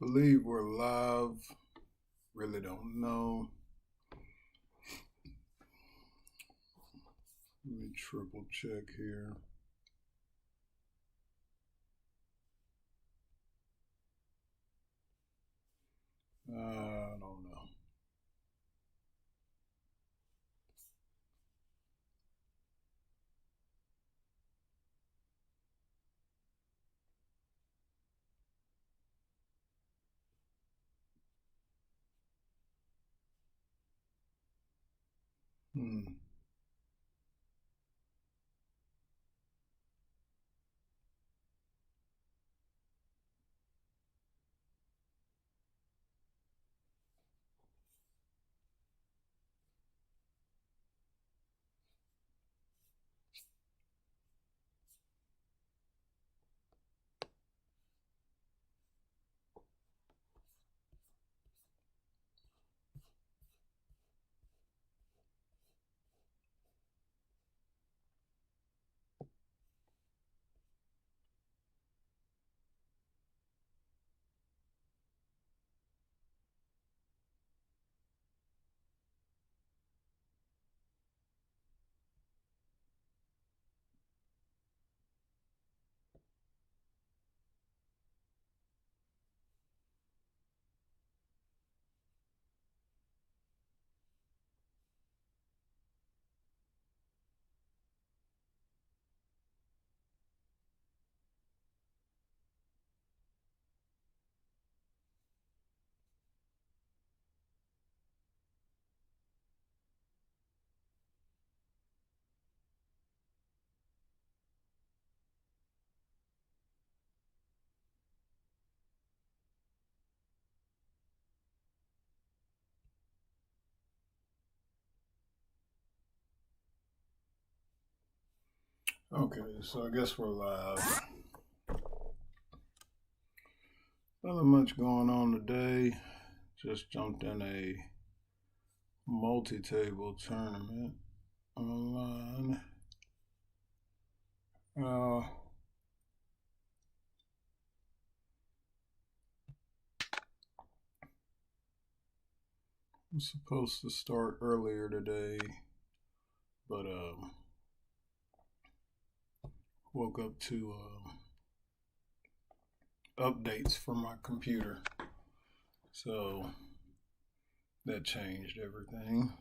Believe we're live. Really don't know. Let me triple check here. I don't know. Hmm. Okay, so I guess we're live. Nothing much going on today. Just jumped in a multi-table tournament online. Uh, I'm supposed to start earlier today, but woke up to updates for my computer, so that changed everything.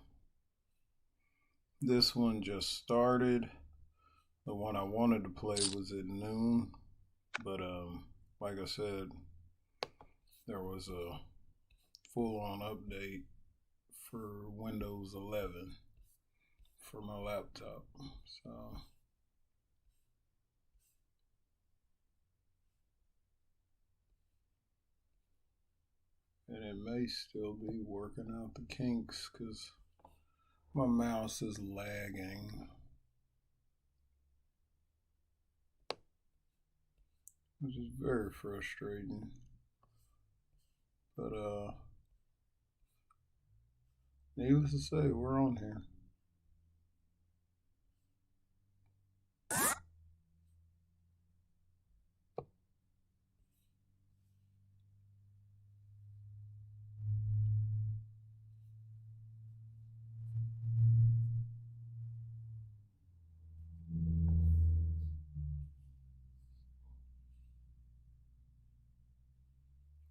This one just started. The one I wanted to play was at noon, but like I said, there was a full-on update for Windows 11 for my laptop. So, and it may still be working out the kinks because my mouse is lagging, which is very frustrating. But needless to say, we're on here.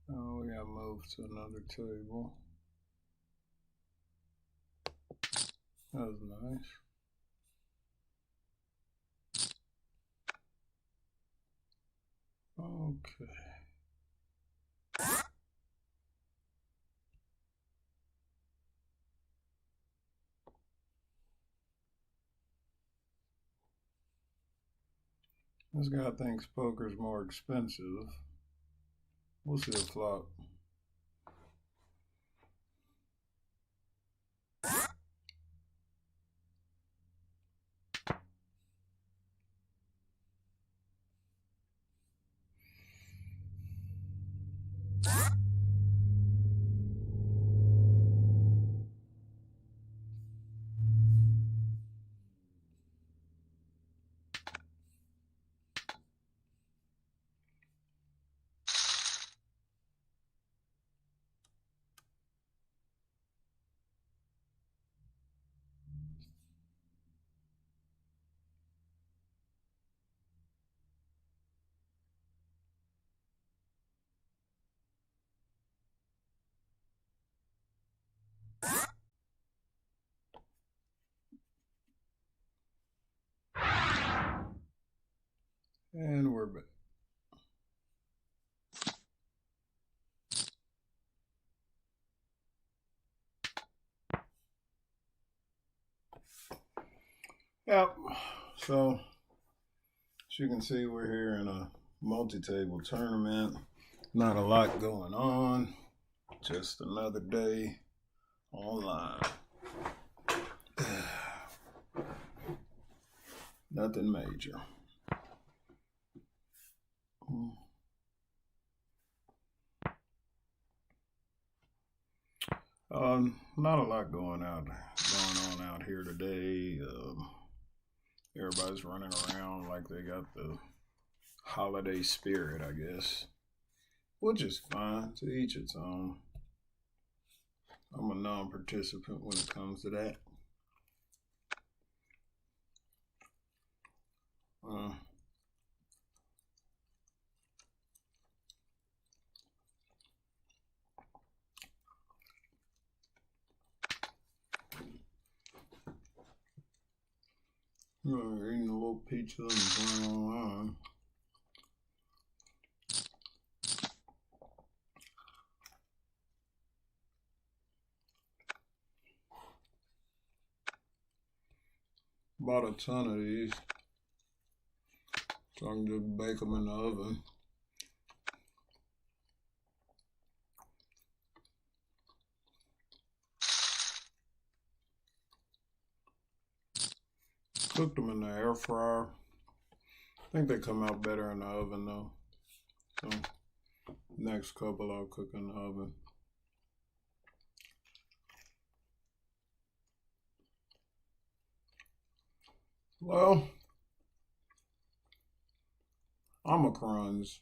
Oh, we got moved to another table. That was nice. Okay. This guy thinks poker's more expensive. We'll see a flop. And we're back. Yep. So, as you can see, we're here in a multi-table tournament. Not a lot going on. Just another day online. Nothing major. Not a lot going on out here today. Everybody's running around like they got the holiday spirit, I guess, which is fine. To each its own. I'm a non-participant when it comes to that. Eating a little pizza and playing online. Bought a ton of these, so I can just bake them in the oven. Cooked them in the air fryer. I think they come out better in the oven though. So next couple I'll cook in the oven. Well, Omicron's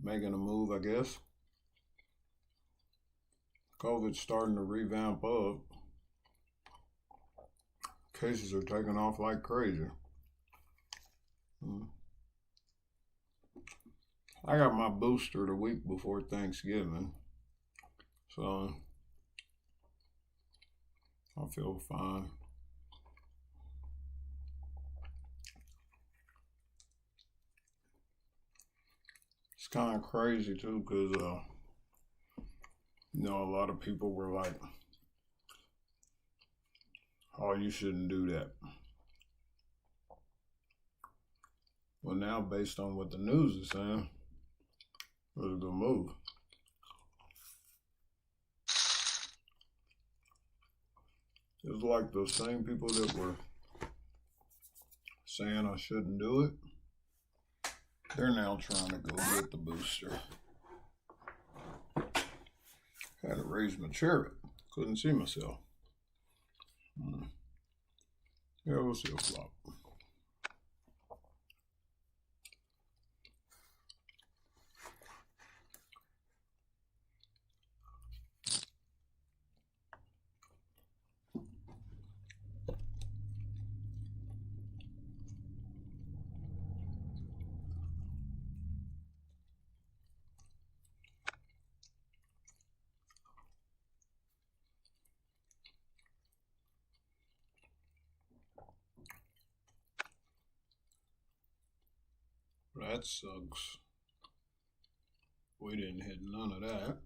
making a move, I guess. COVID's starting to revamp up. Cases are taking off like crazy. I got my booster the week before Thanksgiving, so I feel fine. It's kind of crazy too, because a lot of people were like, "Oh, you shouldn't do that." Well, now based on what the news is saying, it's a good move. It's like those same people that were saying I shouldn't do it, they're now trying to go get the booster. Had to raise my chair. Couldn't see myself. Yeah, we'll see a flop. That sucks. We didn't hit none of that.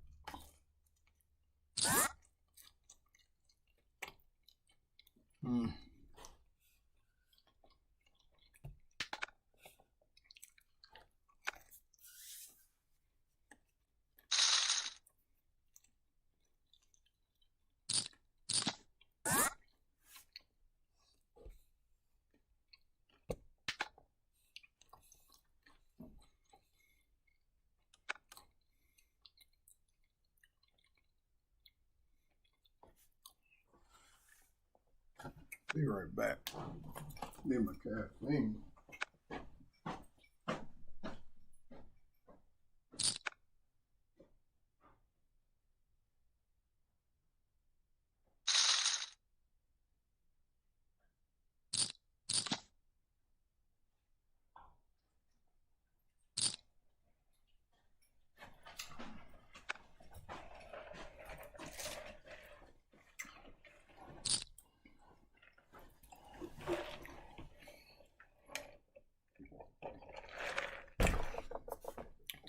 Be right back. Need my caffeine.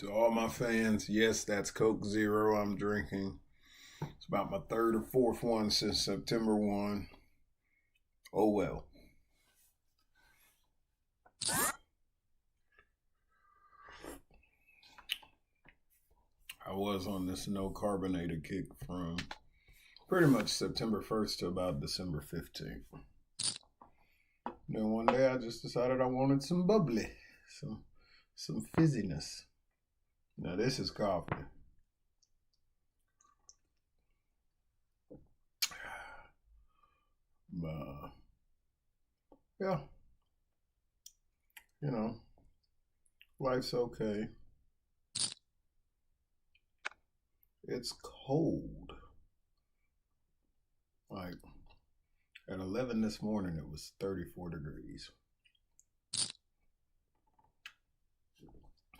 To all my fans, yes, that's Coke Zero I'm drinking. It's about my third or fourth one since September 1. Oh well. I was on this no carbonated kick from pretty much September 1st to about December 15th. Then one day I just decided I wanted some bubbly, some fizziness. Now this is coffee. Yeah, you know, life's okay. It's cold. Like at 11 this morning, it was 34 degrees,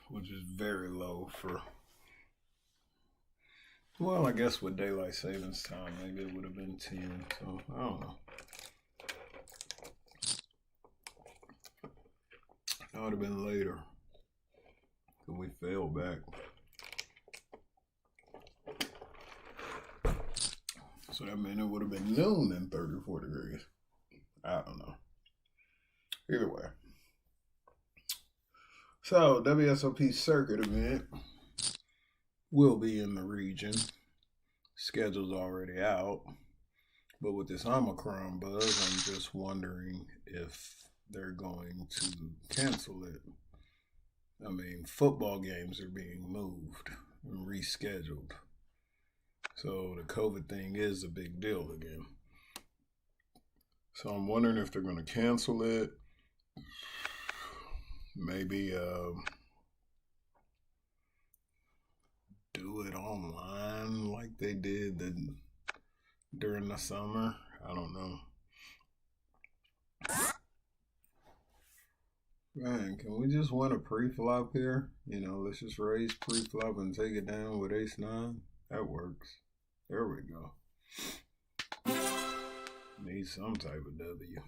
which is very low for, well, I guess with daylight savings time, maybe it would have been 10. So I don't know. That would have been later. Because we fell back. So that meant it would have been noon and 34 degrees. I don't know. Either way. So, WSOP circuit event will be in the region. Schedule's already out. But with this Omicron buzz, I'm just wondering if they're going to cancel it. I mean, football games are being moved and rescheduled. So the COVID thing is a big deal again. So I'm wondering if they're going to cancel it. Maybe do it online like they did during the summer. I don't know. Man, can we just win a pre-flop here? You know, let's just raise pre-flop and take it down with ace-9. That works. There we go. Need some type of W.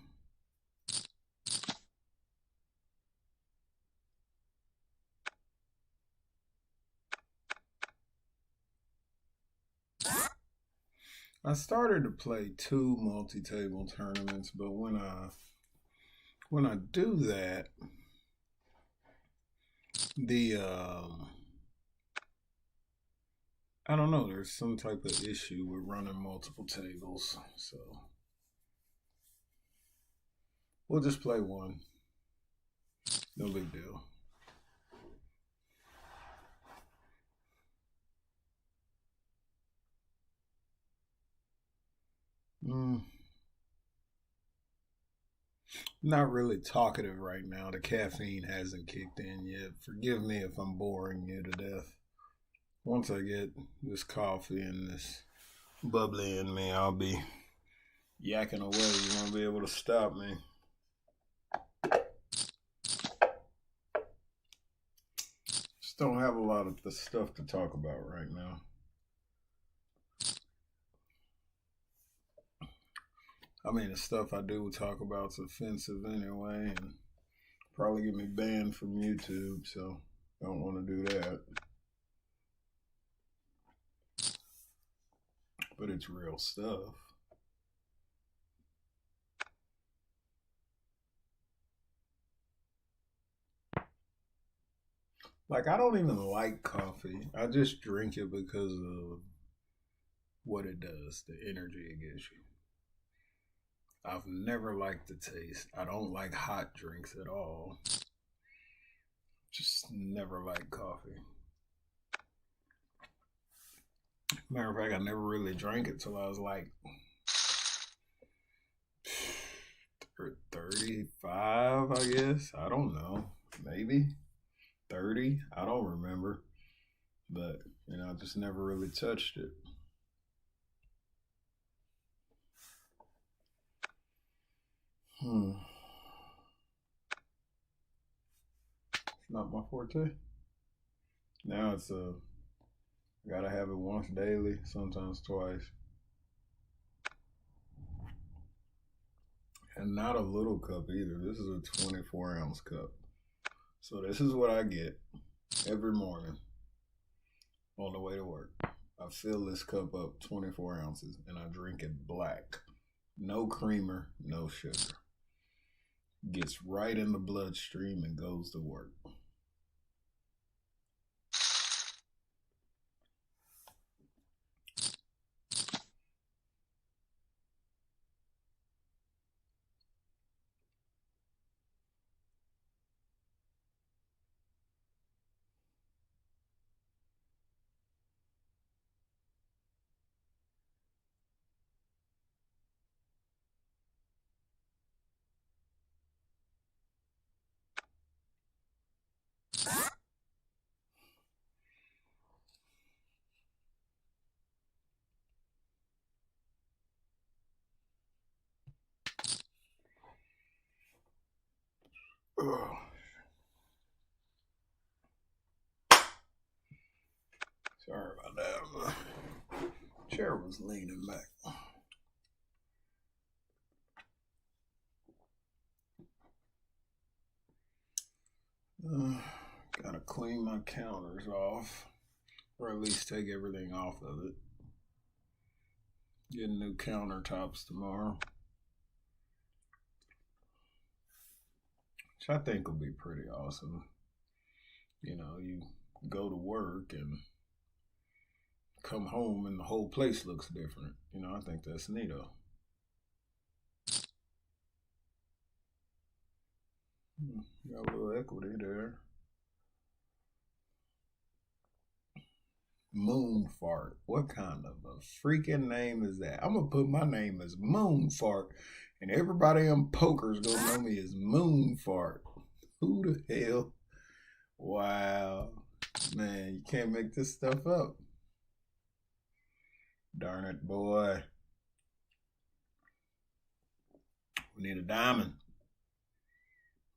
I started to play 2 multi-table tournaments, but when I do that, I don't know, there's some type of issue with running multiple tables, so we'll just play one. No big deal. Not really talkative right now. The caffeine hasn't kicked in yet. Forgive me if I'm boring you to death. Once I get this coffee and this bubbly in me, I'll be yakking away. You won't be able to stop me. Just don't have a lot of the stuff to talk about right now. I mean, the stuff I do talk about is offensive anyway, and probably get me banned from YouTube, so I don't want to do that. But it's real stuff. Like, I don't even like coffee. I just drink it because of what it does, the energy it gives you. I've never liked the taste. I don't like hot drinks at all. Just never liked coffee. Matter of fact, I never really drank it till I was like 35, I guess. I don't know. Maybe 30. I don't remember. But, you know, I just never really touched it. Not my forte. Now it's gotta have it once daily, sometimes twice. And not a little cup either. This is a 24-ounce cup. So this is what I get every morning. on the way to work. I fill this cup up 24 ounces and I drink it black. No creamer, no sugar. Gets right in the bloodstream and goes to work. Ugh. Sorry about that. The chair was leaning back. Gotta clean my counters off, or at least take everything off of it. Get new countertops tomorrow, which I think will be pretty awesome. You know, you go to work and come home and the whole place looks different. You know, I think that's neato. Got a little equity there. Moon Fart. What kind of a freaking name is that? I'm gonna put my name as Moon Fart, and everybody on poker's gonna know me as Moon Fart. Who the hell? Wow, man, you can't make this stuff up. Darn it, boy. We need a diamond.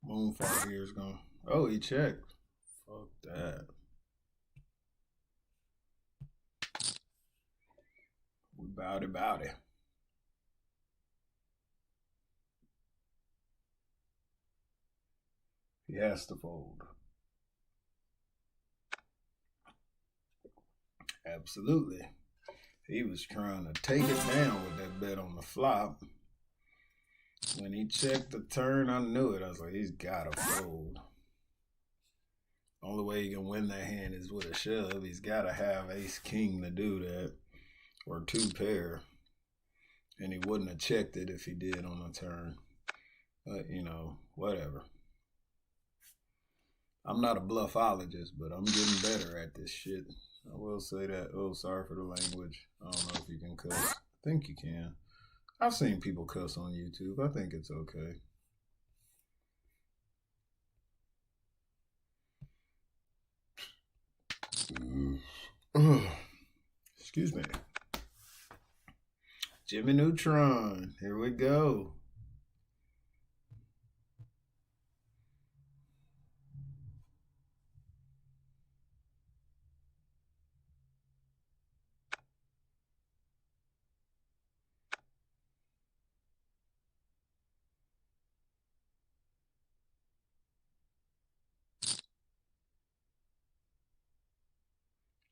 Moon Fart here is gonna. Oh, he checked. Fuck that. We about it. He has to fold. Absolutely. He was trying to take it down with that bet on the flop. When he checked the turn, I knew it. I was like, he's gotta fold. Only way he can win that hand is with a shove. He's gotta have ace king to do that, or two pair. And he wouldn't have checked it if he did on the turn. But, you know, whatever. I'm not a bluffologist, but I'm getting better at this shit. I will say that. Oh, sorry for the language. I don't know if you can cuss. I think you can. I've seen people cuss on YouTube. I think it's okay. Excuse me. Jimmy Neutron. Here we go.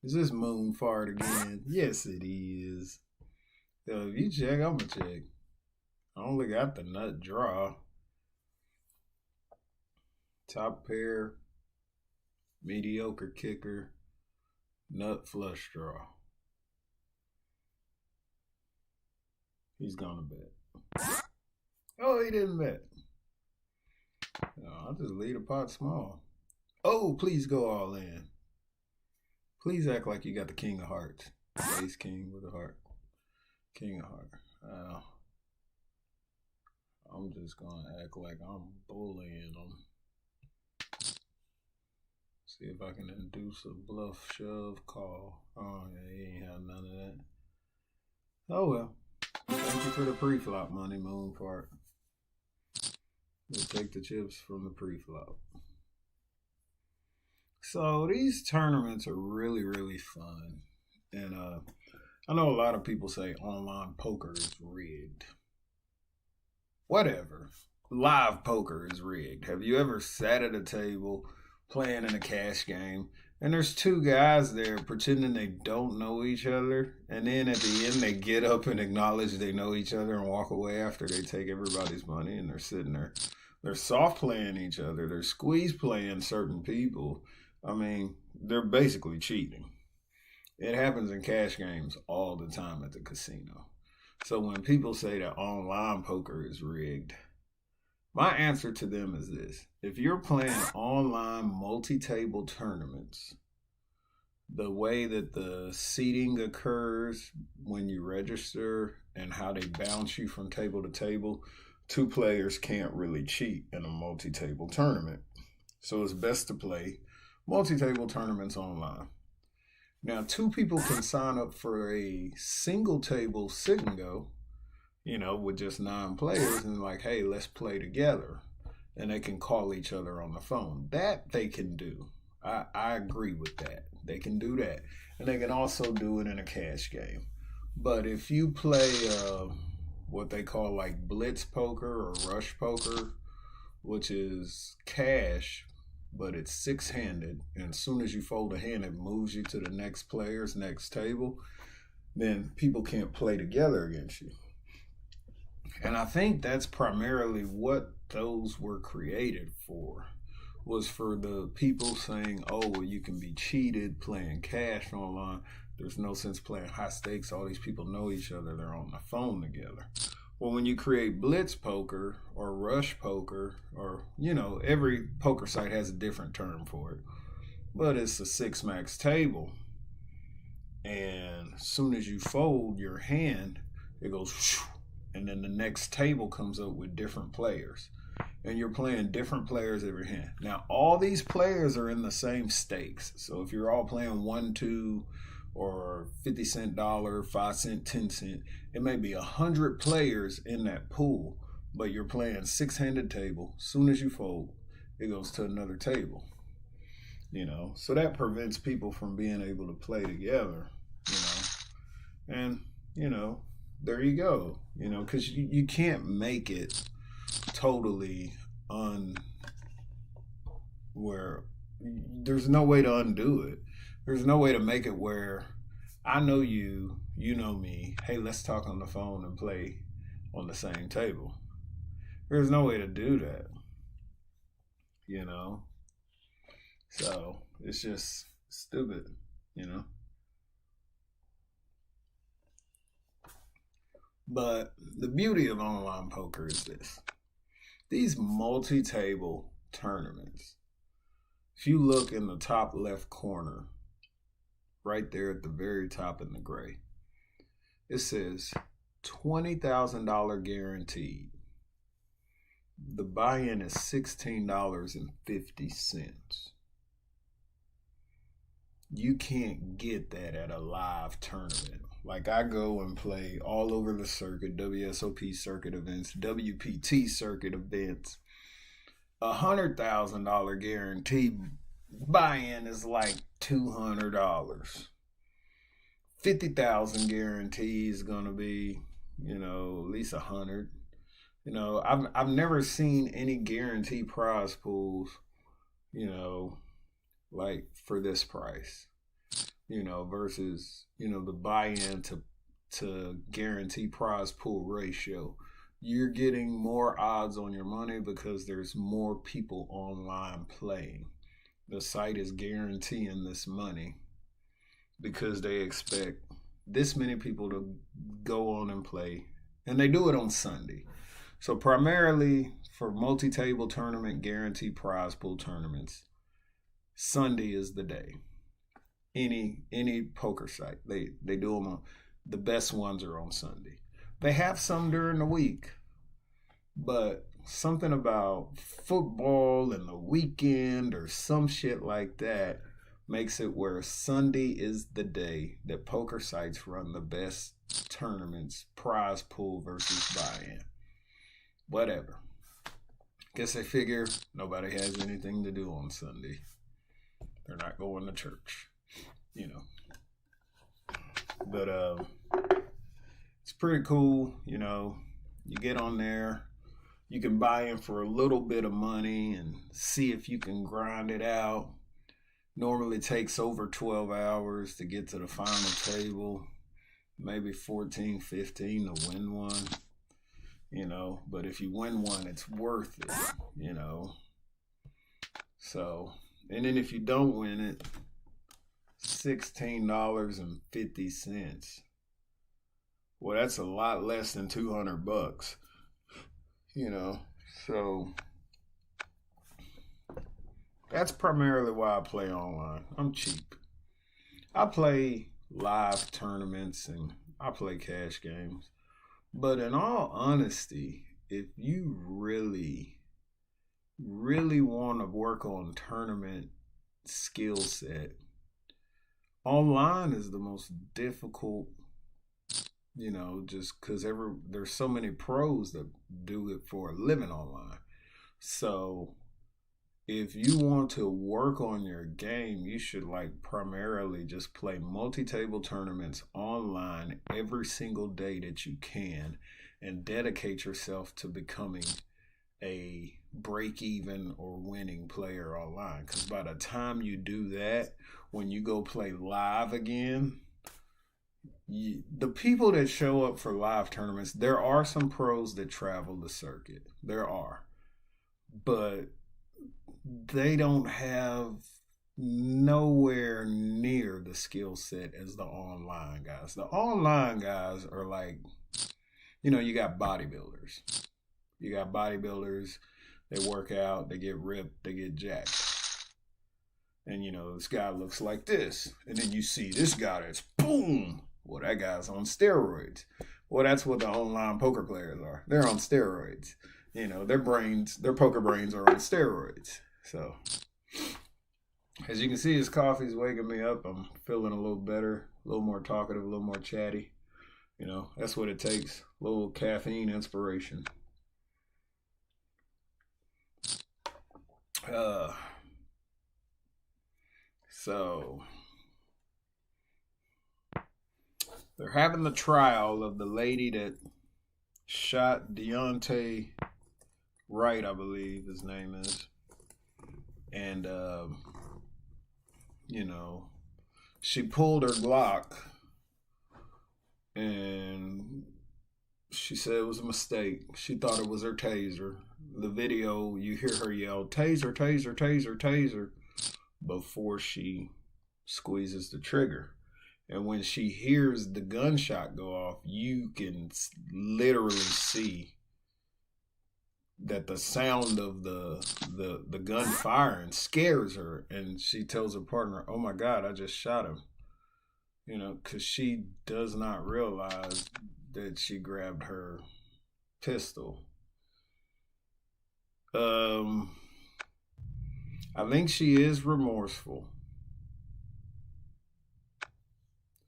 Is this Moon Fart again? Yes, it is. So if you check, I'm gonna check. I only got the nut draw. Top pair, mediocre kicker, nut flush draw. He's gonna bet. Oh, he didn't bet. No, I'll just leave the pot small. Oh, please go all in. Please act like you got the king of hearts. Ace king with a heart. King of heart. I'm just gonna act like I'm bullying them. See if I can induce a bluff, shove, call. Oh, yeah, he ain't have none of that. Oh well. Thank you for the pre-flop money, Moon Fart. We'll take the chips from the pre-flop. So these tournaments are really, really fun. And I know a lot of people say online poker is rigged. Whatever. Live poker is rigged. Have you ever sat at a table playing in a cash game And there's two guys there pretending they don't know each other. And then at the end, they get up and acknowledge they know each other and walk away after they take everybody's money. And they're sitting there. They're soft playing each other. They're squeeze playing certain people. I mean, they're basically cheating. It happens in cash games all the time at the casino. So when people say that online poker is rigged, my answer to them is this. If you're playing online multi-table tournaments, the way that the seating occurs when you register and how they bounce you from table to table, two players can't really cheat in a multi-table tournament. So it's best to play multi-table tournaments online. Now, two people can sign up for a single table sit and go, with just 9 players and like, hey, let's play together. And they can call each other on the phone. That they can do. I agree with that. They can do that. And they can also do it in a cash game. But if you play what they call like blitz poker or rush poker, which is cash, but it's 6-handed, and as soon as you fold a hand, it moves you to the next player's next table, then people can't play together against you. And I think that's primarily what those were created for, was for the people saying, oh, well, you can be cheated playing cash online. There's no sense playing high stakes. All these people know each other. They're on the phone together. Well, when you create blitz poker or rush poker, or, every poker site has a different term for it, but it's a 6-max table. And as soon as you fold your hand, it goes whoosh, and then the next table comes up with different players. And you're playing different players every hand. Now, all these players are in the same stakes. So if you're all playing 1, 2, or 50-cent dollar, 5-cent, 10-cent, it may be 100 players in that pool, but you're playing 6-handed table. Soon as you fold, it goes to another table. So that prevents people from being able to play together, And, there you go, because you can't make it totally where there's no way to undo it. There's no way to make it where I know you, you know me. Hey, let's talk on the phone and play on the same table. There's no way to do that, So it's just stupid, But the beauty of online poker is this. These multi-table tournaments, if you look in the top left corner, right there at the very top in the gray, it says $20,000 guaranteed. The buy-in is $16.50. You can't get that at a live tournament. Like I go and play all over the circuit, WSOP circuit events, WPT circuit events. $100,000 guarantee buy-in is like $200. 50,000 guarantee is gonna be, at least 100. I've never seen any guarantee prize pools, like for this price. Versus, the buy-in to guarantee prize pool ratio. You're getting more odds on your money because there's more people online playing. The site is guaranteeing this money because they expect this many people to go on and play. And they do it on Sunday. So primarily for multi-table tournament guarantee prize pool tournaments, Sunday is the day. Any poker site, they do them on, the best ones are on Sunday. They have some during the week, but something about football and the weekend or some shit like that makes it where Sunday is the day that poker sites run the best tournaments, prize pool versus buy-in. Whatever. Guess they figure nobody has anything to do on Sunday. They're not going to church. But it's pretty cool. You get on there, you can buy in for a little bit of money and see if you can grind it out. Normally takes over 12 hours to get to the final table, maybe 14, 15 to win one, but if you win one, it's worth it. So, and then if you don't win it, $16.50. Well, that's a lot less than $200, so that's primarily why I play online. I'm cheap. I play live tournaments and I play cash games. But in all honesty, if you really, really want to work on tournament skill set, online is the most difficult, just because there's so many pros that do it for a living online. So if you want to work on your game, you should primarily just play multi-table tournaments online every single day that you can and dedicate yourself to becoming a break-even or winning player online. Because by the time you do that, when you go play live again, the people that show up for live tournaments, there are some pros that travel the circuit. There are. But they don't have nowhere near the skill set as the online guys. The online guys are you got bodybuilders. You got bodybuilders, they work out, they get ripped, they get jacked. And this guy looks like this. And then you see this guy that's boom. Well, that guy's on steroids. Well, that's what the online poker players are. They're on steroids. Their poker brains are on steroids. So, as you can see, his coffee's waking me up. I'm feeling a little better, a little more talkative, a little more chatty. That's what it takes. A little caffeine inspiration. So, they're having the trial of the lady that shot Deontay Wright, I believe his name is. And, she pulled her Glock and she said it was a mistake. She thought it was her taser. The video, you hear her yell, taser, taser, taser, taser, before she squeezes the trigger. And when she hears the gunshot go off, you can literally see that the sound of the gun firing scares her, and she tells her partner, "Oh my God, I just shot him." Because she does not realize that she grabbed her pistol. I think she is remorseful.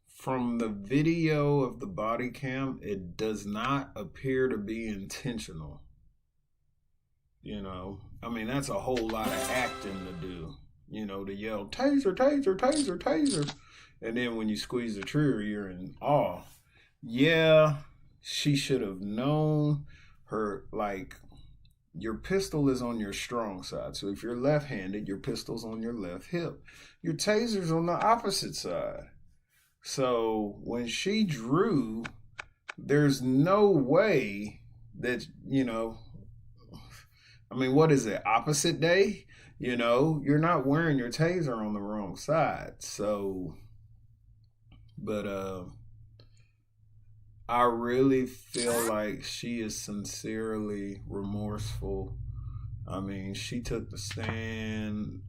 From the video of the body cam, it does not appear to be intentional. That's a whole lot of acting to do. To yell, taser, taser, taser, taser. And then when you squeeze the trigger, you're in awe. Yeah, she should have known her, your pistol is on your strong side. So if you're left-handed, your pistol's on your left hip. Your taser's on the opposite side. So when she drew, there's no way that, what is it? Opposite day? You're not wearing your taser on the wrong side. So, but I really feel like she is sincerely remorseful. She took the stand.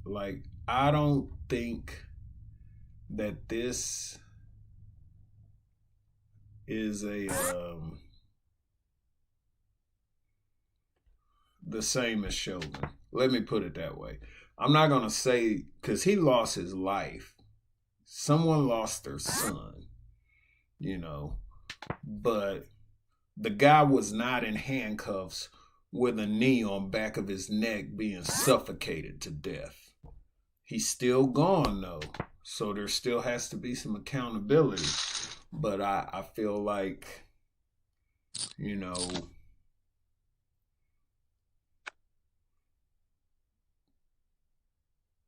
I don't think that this is the same as Chauvin. Let me put it that way. I'm not going to say, because he lost his life. Someone lost their son, but the guy was not in handcuffs with a knee on back of his neck being suffocated to death. He's still gone though. So there still has to be some accountability. But I feel like,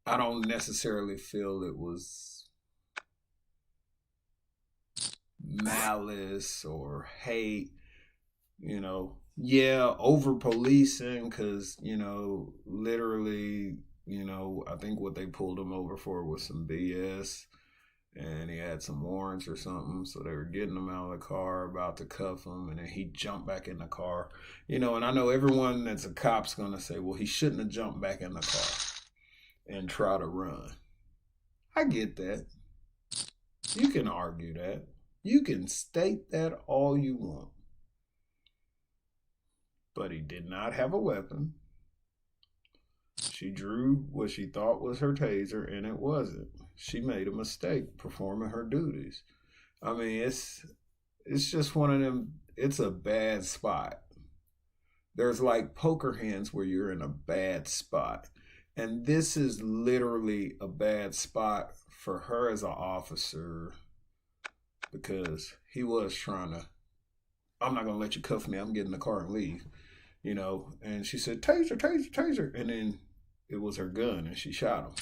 I don't necessarily feel it was malice or hate, yeah, over policing, because, literally, I think what they pulled him over for was some BS, and he had some warrants or something, so they were getting him out of the car, about to cuff him, and then he jumped back in the car, and I know everyone that's a cop's gonna say, well, he shouldn't have jumped back in the car and try to run. I get that. You can argue that. You can state that all you want. But he did not have a weapon. She drew what she thought was her taser, and it wasn't. She made a mistake performing her duties. I mean, it's just one of them. It's a bad spot. There's like poker hands where you're in a bad spot, and this is literally a bad spot for her as an officer, because he was trying to. I'm not gonna let you cuff me. I'm getting in the car and leave. And she said, taser, taser, taser. And then it was her gun, and she shot him.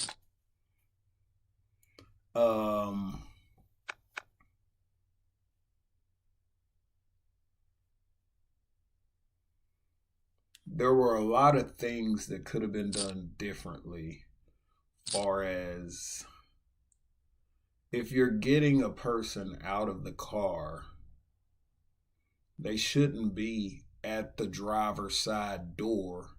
There were a lot of things that could have been done differently, far as if you're getting a person out of the car, they shouldn't be at the driver's side door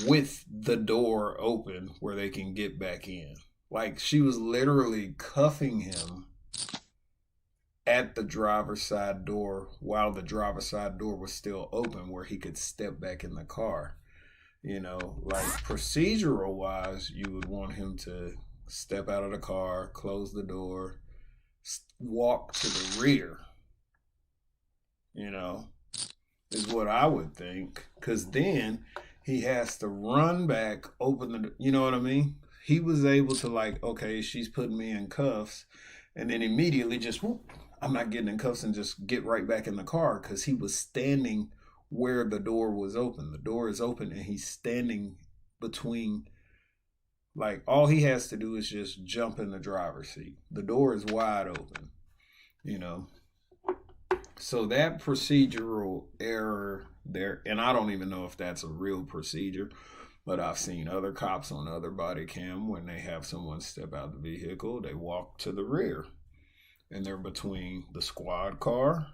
with the door open where they can get back in. Like, she was literally cuffing him at the driver's side door while the driver's side door was still open where he could step back in the car. Like, procedural wise, you would want him to step out of the car, close the door, walk to the rear, is what I would think. Because then he has to run back, open the, you know what I mean? He was able to, like, okay, she's putting me in cuffs, and then immediately just, whoop, I'm not getting in cuffs, and just get right back in the car, because he was standing where the door was open. The door is open, and he's standing between, like, all he has to do is just jump in the driver's seat. The door is wide open, So that procedural error there, and I don't even know if that's a real procedure, but I've seen other cops on other body cam, when they have someone step out the vehicle, they walk to the rear, and they're between the squad car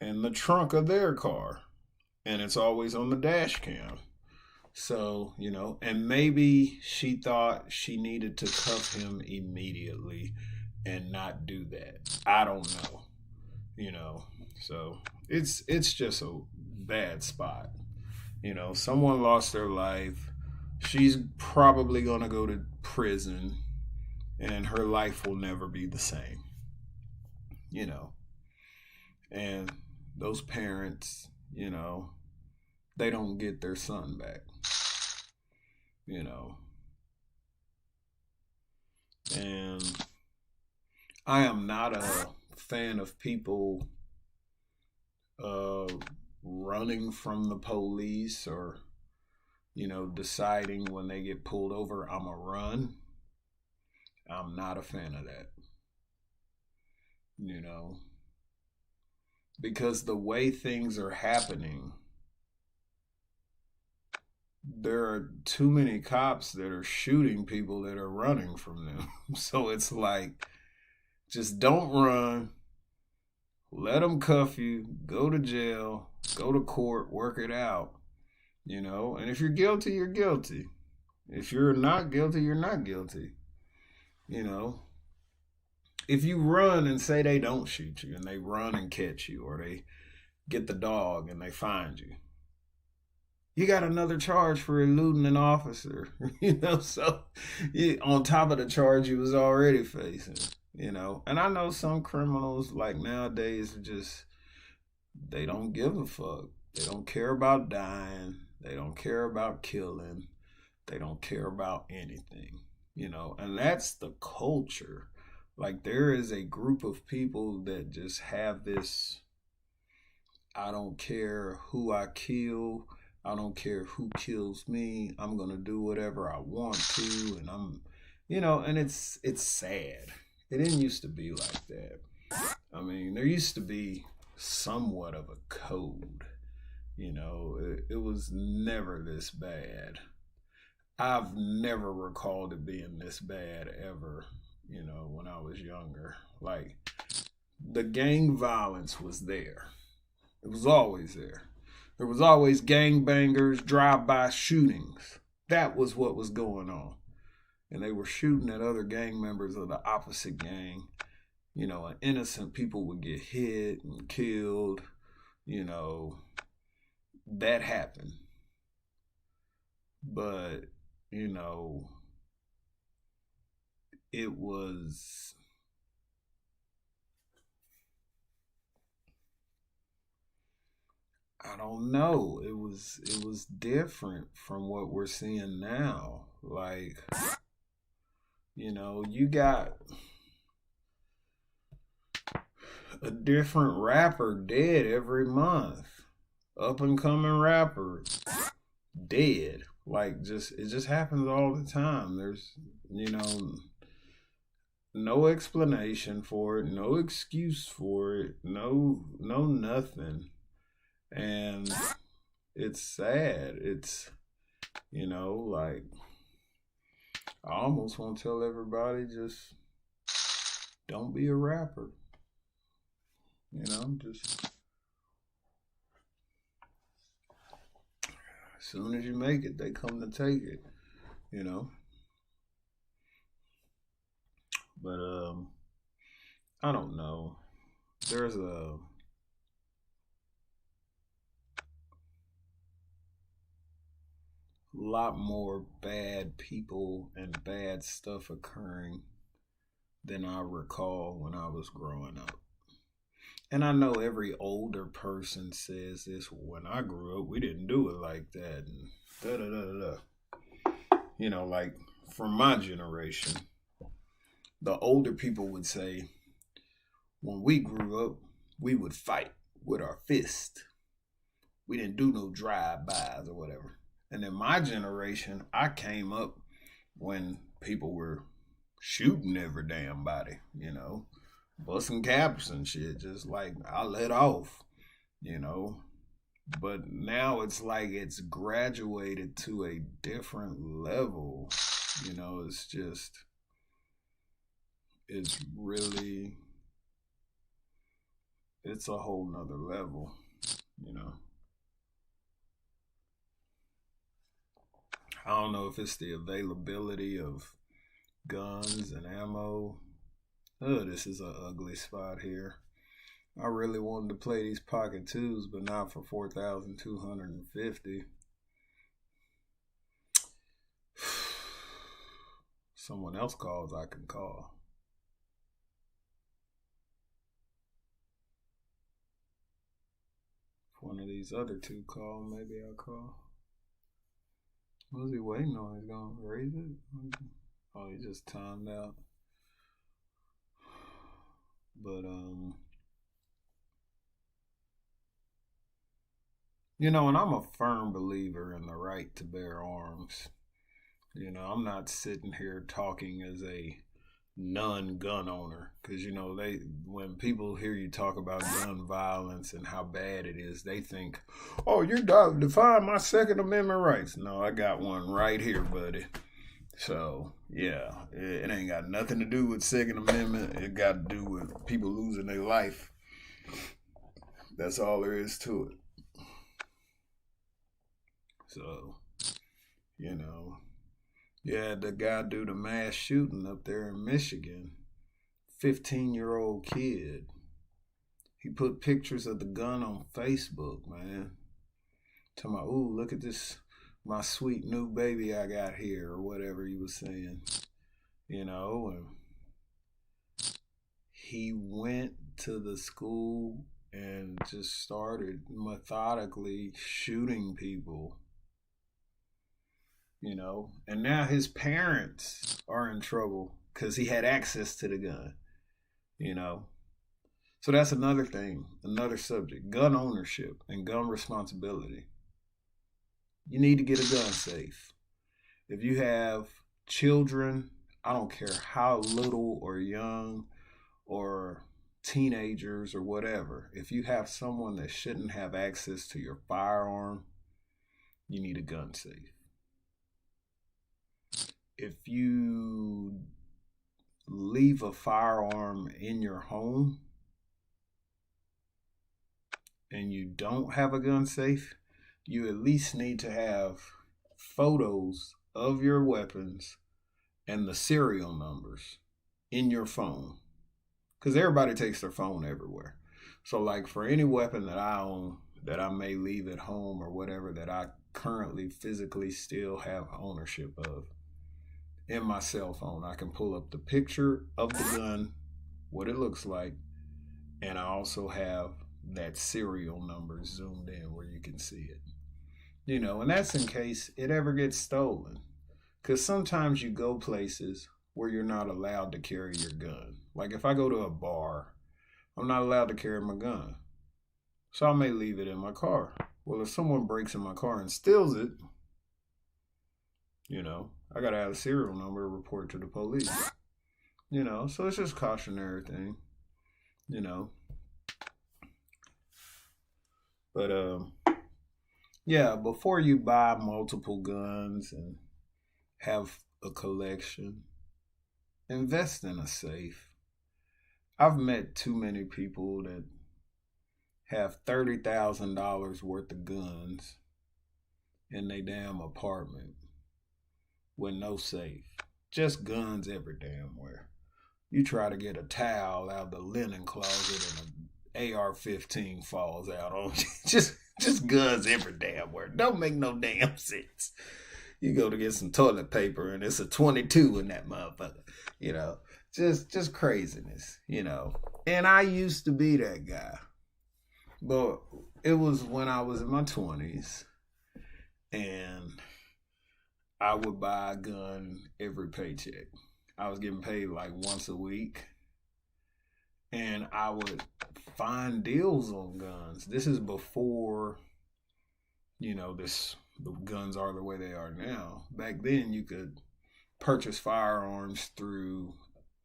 and the trunk of their car, and it's always on the dash cam. So, and maybe she thought she needed to cuff him immediately and not do that. I don't know. So it's just a bad spot. Someone lost their life. She's probably gonna go to prison, and her life will never be the same. And those parents, they don't get their son back. And I am not a fan of people running from the police, or deciding when they get pulled over, I'm a run. I'm not a fan of that. Because the way things are happening, there are too many cops that are shooting people that are running from them. So it's like, just don't run. Let them cuff you. Go to jail. Go to court. Work it out. And if you're guilty, you're guilty. If you're not guilty, you're not guilty. If you run and say they don't shoot you, and they run and catch you, or they get the dog and they find you, you got another charge for eluding an officer. So on top of the charge you was already facing. And I know some criminals, like, nowadays, just, they don't give a fuck. They don't care about dying. They don't care about killing. They don't care about anything. And that's the culture. Like, there is a group of people that just have this, I don't care who I kill, I don't care who kills me. I'm gonna do whatever I want to, and and it's sad. It didn't used to be like that. I mean, there used to be somewhat of a code. It was never this bad. I've never recalled it being this bad ever, when I was younger. Like, the gang violence was there. It was always there. There was always gangbangers, drive-by shootings. That was what was going on. And they were shooting at other gang members of the opposite gang. And innocent people would get hit and killed. That happened. But, it was, I don't know. It was different from what we're seeing now. Like, you got a different rapper dead every month. Up and coming rapper dead. Like, it just happens all the time. There's, no explanation for it, no excuse for it, no nothing. And it's sad. It's, like, I almost want to tell everybody, just don't be a rapper. Just as soon as you make it, they come to take it, But I don't know. There's a lot more bad people and bad stuff occurring than I recall when I was growing up. And I know every older person says this. When I grew up, we didn't do it like that. And da da da da. Like, from my generation, the older people would say, when we grew up, we would fight with our fist. We didn't do no drive-bys or whatever. And in my generation, I came up when people were shooting every damn body, busting caps and shit, just like I let off, But now it's like it's graduated to a different level, it's just, it's really, it's a whole nother level, I don't know if it's the availability of guns and ammo. Oh, this is an ugly spot here. I really wanted to play these Pocket 2s, but not for 4,250. Someone else calls, I can call. If one of these other two call, maybe I'll call. What is he waiting on? He's gonna raise it? Oh, he just timed out. But and I'm a firm believer in the right to bear arms. I'm not sitting here talking as a non-gun owner, because when people hear you talk about gun violence and how bad it is, they think, oh, you're defying my Second Amendment rights. No, I got one right here, buddy. So yeah, it ain't got nothing to do with Second Amendment. It got to do with people losing their life. That's all there is to it. So, yeah, the guy do the mass shooting up there in Michigan. 15-year-old kid. He put pictures of the gun on Facebook, man. Talking about, ooh, look at this, my sweet new baby I got here, or whatever he was saying. And he went to the school and just started methodically shooting people. And now his parents are in trouble because he had access to the gun, So that's another thing, another subject, gun ownership and gun responsibility. You need to get a gun safe. If you have children, I don't care how little or young or teenagers or whatever, if you have someone that shouldn't have access to your firearm, you need a gun safe. If you leave a firearm in your home and you don't have a gun safe, you at least need to have photos of your weapons and the serial numbers in your phone. Because everybody takes their phone everywhere. So, like, for any weapon that I own that I may leave at home or whatever that I currently physically still have ownership of, in my cell phone, I can pull up the picture of the gun, what it looks like, and I also have that serial number zoomed in where you can see it. You know, and that's in case it ever gets stolen. Because sometimes you go places where you're not allowed to carry your gun. Like if I go to a bar, I'm not allowed to carry my gun. So I may leave it in my car. Well, if someone breaks in my car and steals it, you know, I got to have a serial number to report to the police. You know, so it's just a cautionary thing, you know. But, yeah, before you buy multiple guns and have a collection, invest in a safe. I've met too many people that have $30,000 worth of guns in their damn apartment with no safe. Just guns every damn where. You try to get a towel out of the linen closet and an AR-15 falls out on you. Just guns every damn where. Don't make no damn sense. You go to get some toilet paper and it's a 22 in that motherfucker. You know, just craziness, you know. And I used to be that guy. But it was when I was in my 20s and I would buy a gun every paycheck. I was getting paid like once a week. And I would find deals on guns. This is before, you know, the guns are the way they are now. Back then, you could purchase firearms through,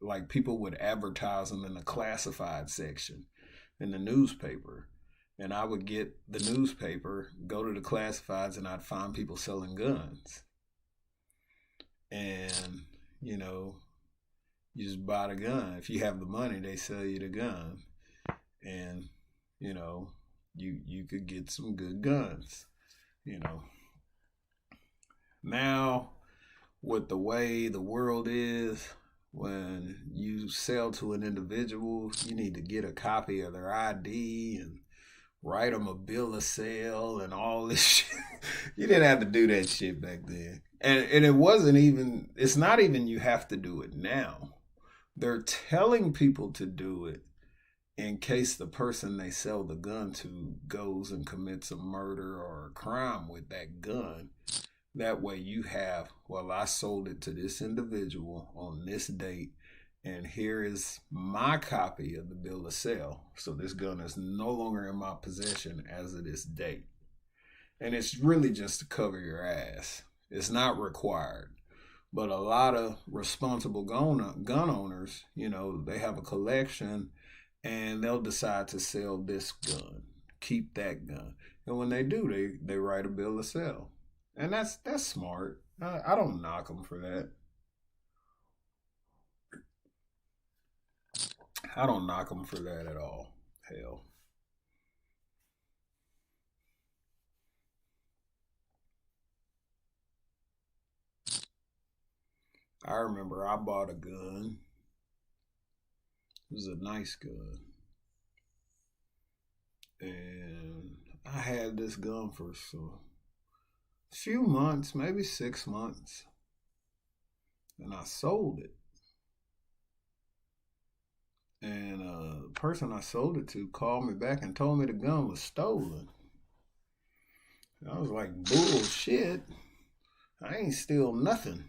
like, people would advertise them in the classified section in the newspaper. And I would get the newspaper, go to the classifieds, and I'd find people selling guns. And, you know, you just buy the gun. If you have the money, they sell you the gun. And, you know, you could get some good guns, you know. Now, with the way the world is, when you sell to an individual, you need to get a copy of their ID and write them a bill of sale and all this shit. You didn't have to do that shit back then. And it wasn't even, it's not even you have to do it now. They're telling people to do it in case the person they sell the gun to goes and commits a murder or a crime with that gun. That way you have, well, I sold it to this individual on this date, and here is my copy of the bill of sale. So this gun is no longer in my possession as of this date. And it's really just to cover your ass. It's not required. But a lot of responsible gun owners, you know, they have a collection and they'll decide to sell this gun, keep that gun. And when they do, they write a bill of sale. And that's smart. I don't knock them for that. I don't knock them for that at all. Hell. I remember I bought a gun. It was a nice gun. And I had this gun for a few months, maybe 6 months. And I sold it. And the person I sold it to called me back and told me the gun was stolen. And I was like, bullshit. I ain't steal nothing.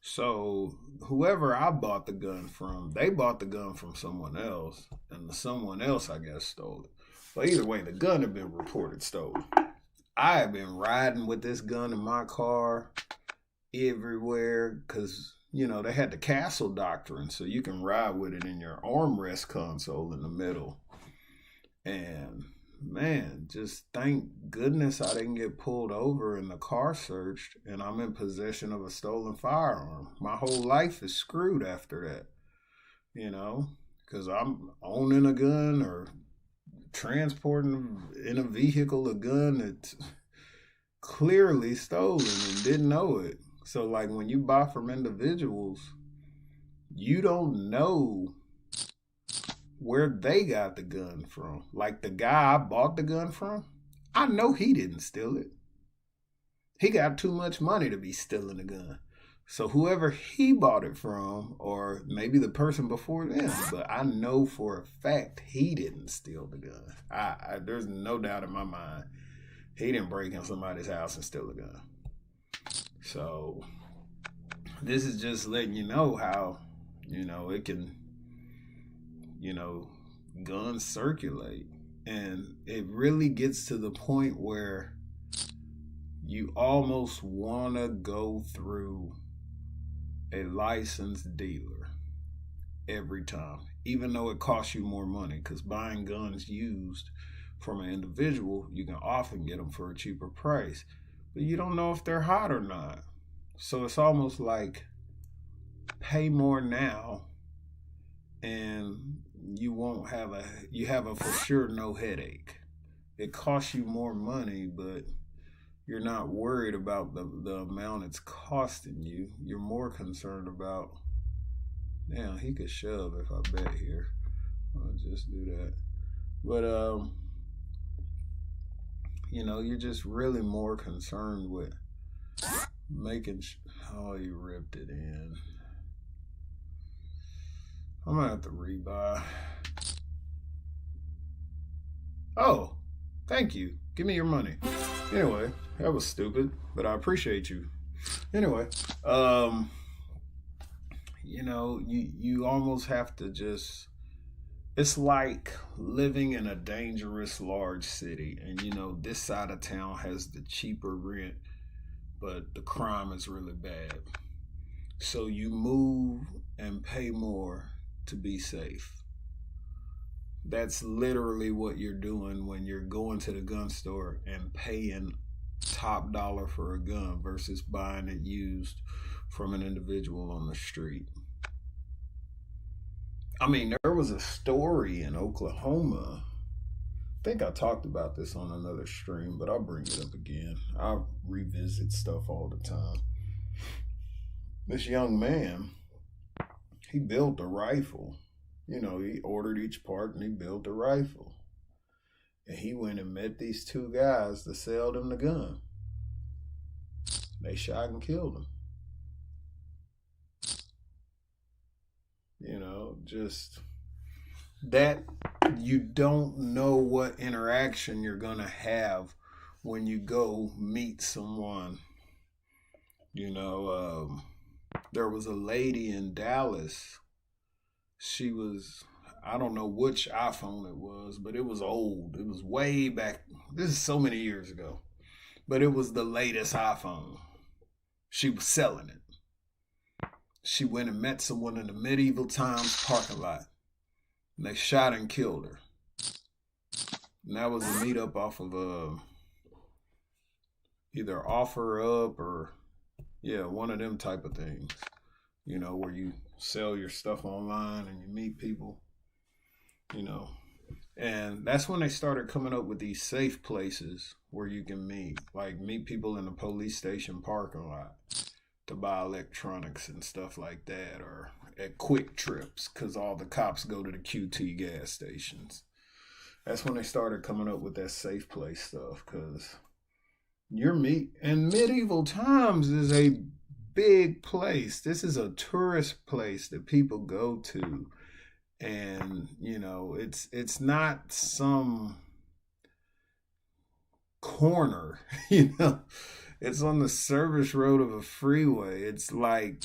So whoever I bought the gun from, they bought the gun from someone else, and the someone else, I guess, stole it. But either way, the gun had been reported stolen. I have been riding with this gun in my car everywhere because, they had the castle doctrine, so you can ride with it in your armrest console in the middle. And man, just thank goodness I didn't get pulled over and the car searched and I'm in possession of a stolen firearm. My whole life is screwed after that, because I'm owning a gun or transporting in a vehicle a gun that's clearly stolen and didn't know it. So, like, when you buy from individuals, you don't know where they got the gun from. Like, the guy I bought the gun from, I know he didn't steal it. He got too much money to be stealing a gun. So whoever he bought it from, or maybe the person before them, but I know for a fact he didn't steal the gun. There's no doubt in my mind he didn't break in somebody's house and steal a gun. So this is just letting you know how, it can, guns circulate. And it really gets to the point where you almost want to go through a licensed dealer every time, even though it costs you more money, because buying guns used from an individual, you can often get them for a cheaper price, but you don't know if they're hot or not. So it's almost like pay more now and you have a for sure no headache. It costs you more money, but you're not worried about the amount it's costing you. You're more concerned about, damn, he could shove if I bet here. I'll just do that. But, you're just really more concerned with making you ripped it in. I'm gonna have to rebuy. Oh, thank you. Give me your money. Anyway, that was stupid, but I appreciate you. Anyway, you almost have to just, it's like living in a dangerous large city, and this side of town has the cheaper rent, but the crime is really bad. So you move and pay more to be safe. That's literally what you're doing when you're going to the gun store and paying top dollar for a gun versus buying it used from an individual on the street. I mean, there was a story in Oklahoma. I think I talked about this on another stream, but I'll bring it up again. I revisit stuff all the time. This young man, he built a rifle. He ordered each part and he built a rifle. And he went and met these two guys to sell them the gun. They shot and killed him. Just that you don't know what interaction you're going to have when you go meet someone. There was a lady in Dallas. She was, I don't know which iPhone it was, but it was old. It was way back. This is so many years ago. But it was the latest iPhone. She was selling it. She went and met someone in the medieval times parking lot. And they shot and killed her. And that was a meetup off of either OfferUp or, one of them type of things. Where you sell your stuff online and you meet people, and that's when they started coming up with these safe places where you can meet people in the police station parking lot to buy electronics and stuff like that, or at Quick Trips because all the cops go to the QT gas stations. That's when they started coming up with that safe place stuff, because in medieval times is a big place. This is a tourist place that people go to, and it's not some corner. It's on the service road of a freeway. It's like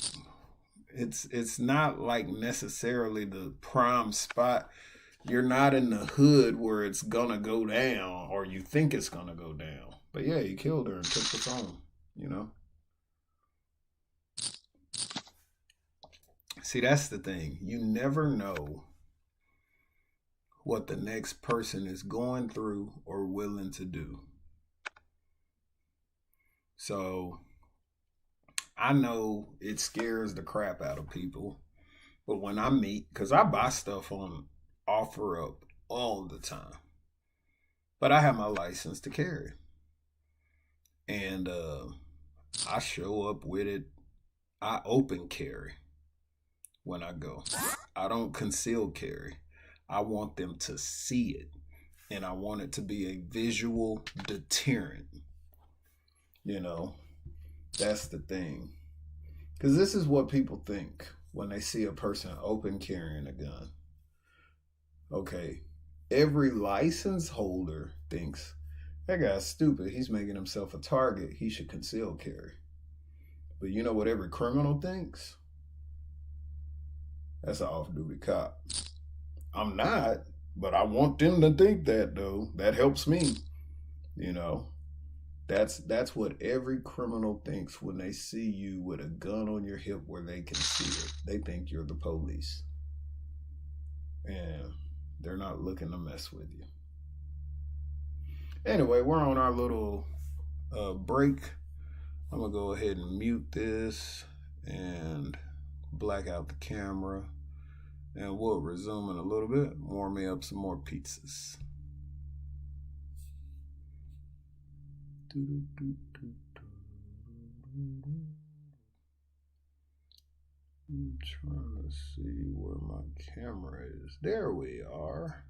it's not like necessarily the prime spot. You're not in the hood where it's gonna go down or you think it's gonna go down. But yeah, he killed her and took the phone, you know? See, that's the thing. You never know what the next person is going through or willing to do. So I know it scares the crap out of people. But when I meet, because I buy stuff on OfferUp all the time, but I have my license to carry. And I show up with it. I open carry when I go. I don't conceal carry. I want them to see it. And I want it to be a visual deterrent. You know, that's the thing. Because this is what people think when they see a person open carrying a gun. Okay, every license holder thinks that guy's stupid. He's making himself a target. He should conceal carry. But you know what every criminal thinks? That's an off-duty cop. I'm not, but I want them to think that though. That helps me. You know, that's what every criminal thinks when they see you with a gun on your hip where they can see it. They think you're the police. And they're not looking to mess with you. Anyway, we're on our little break. I'm going to go ahead and mute this and black out the camera. And we'll resume in a little bit. Warm me up some more pizzas. I'm trying to see where my camera is. There we are.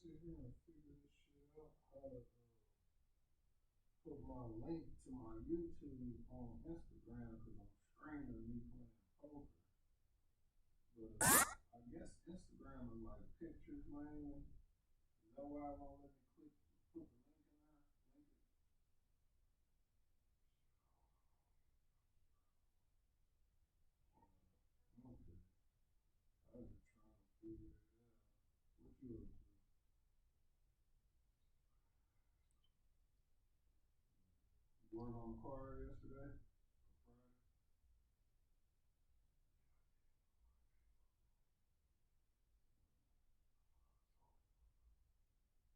sit here and figure this shit out, how to put my link to my YouTube on Instagram because I'm streaming me playing poker. But I guess Instagram is like pictures mainly. Is that why I won't let me click put the link in there? Link it. Okay. I was just trying to figure it out. What you up to? You worked on the car yesterday? Or Friday?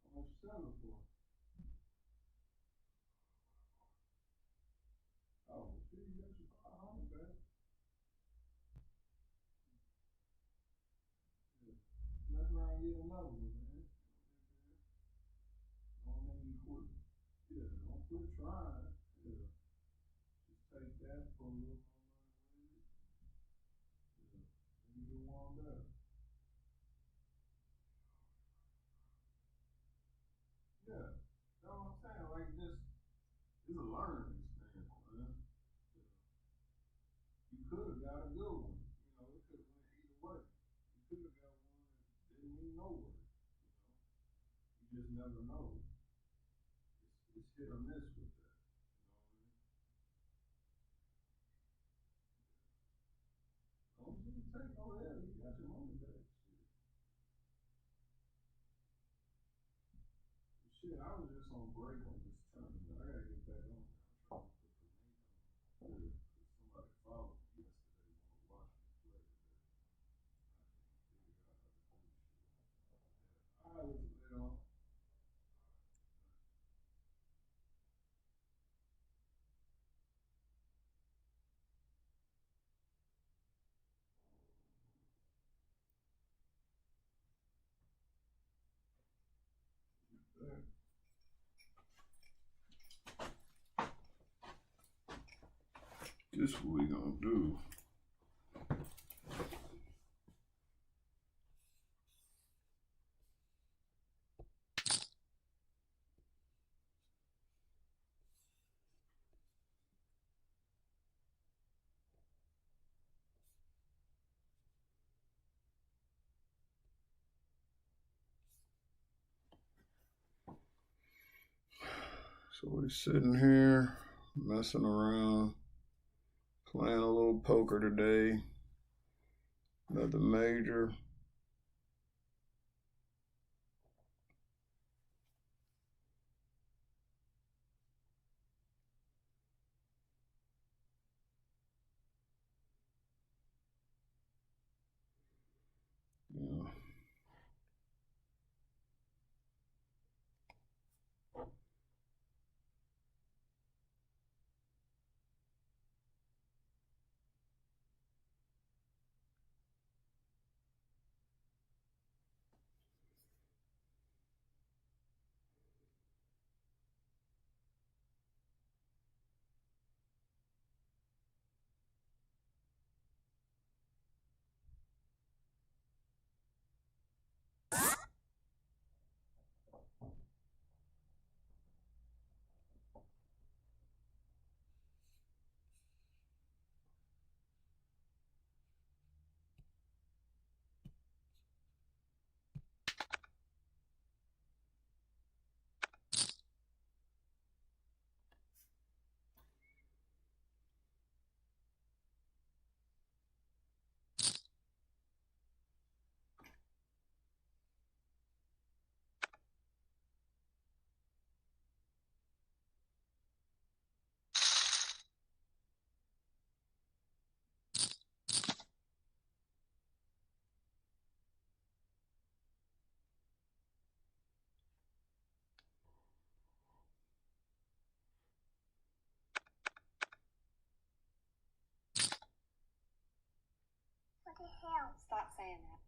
How much you selling for? Oh, shit, you got your car on it, baby. Yeah. Mess around and get another one, man. Don't make me quit. Yeah, don't quit trying. Yeah. Just take that, put a little more money with it. Yeah. Maybe do one better. Yeah. That's what I'm saying. Like just it's a learning experience, man. Yeah. You could have got a good one. You know, it could have went either way. You could have got one that didn't even know it. You know, you just never know. It's hit or miss with that. You know what I mean? As long as you can take no L, you got your money back. Shit, I was just on break on this tournament. I gotta get back on there. I'm trying to put the link on. Yeah, 'cause somebody followed me yesterday. Want to watch me play today. I can't figure out how to do this shit. Yeah. All right, let's play on. This what we gonna do. So we're sitting here, messing around, playing a little poker today. Another major. Yeah. What the hell? Stop saying that.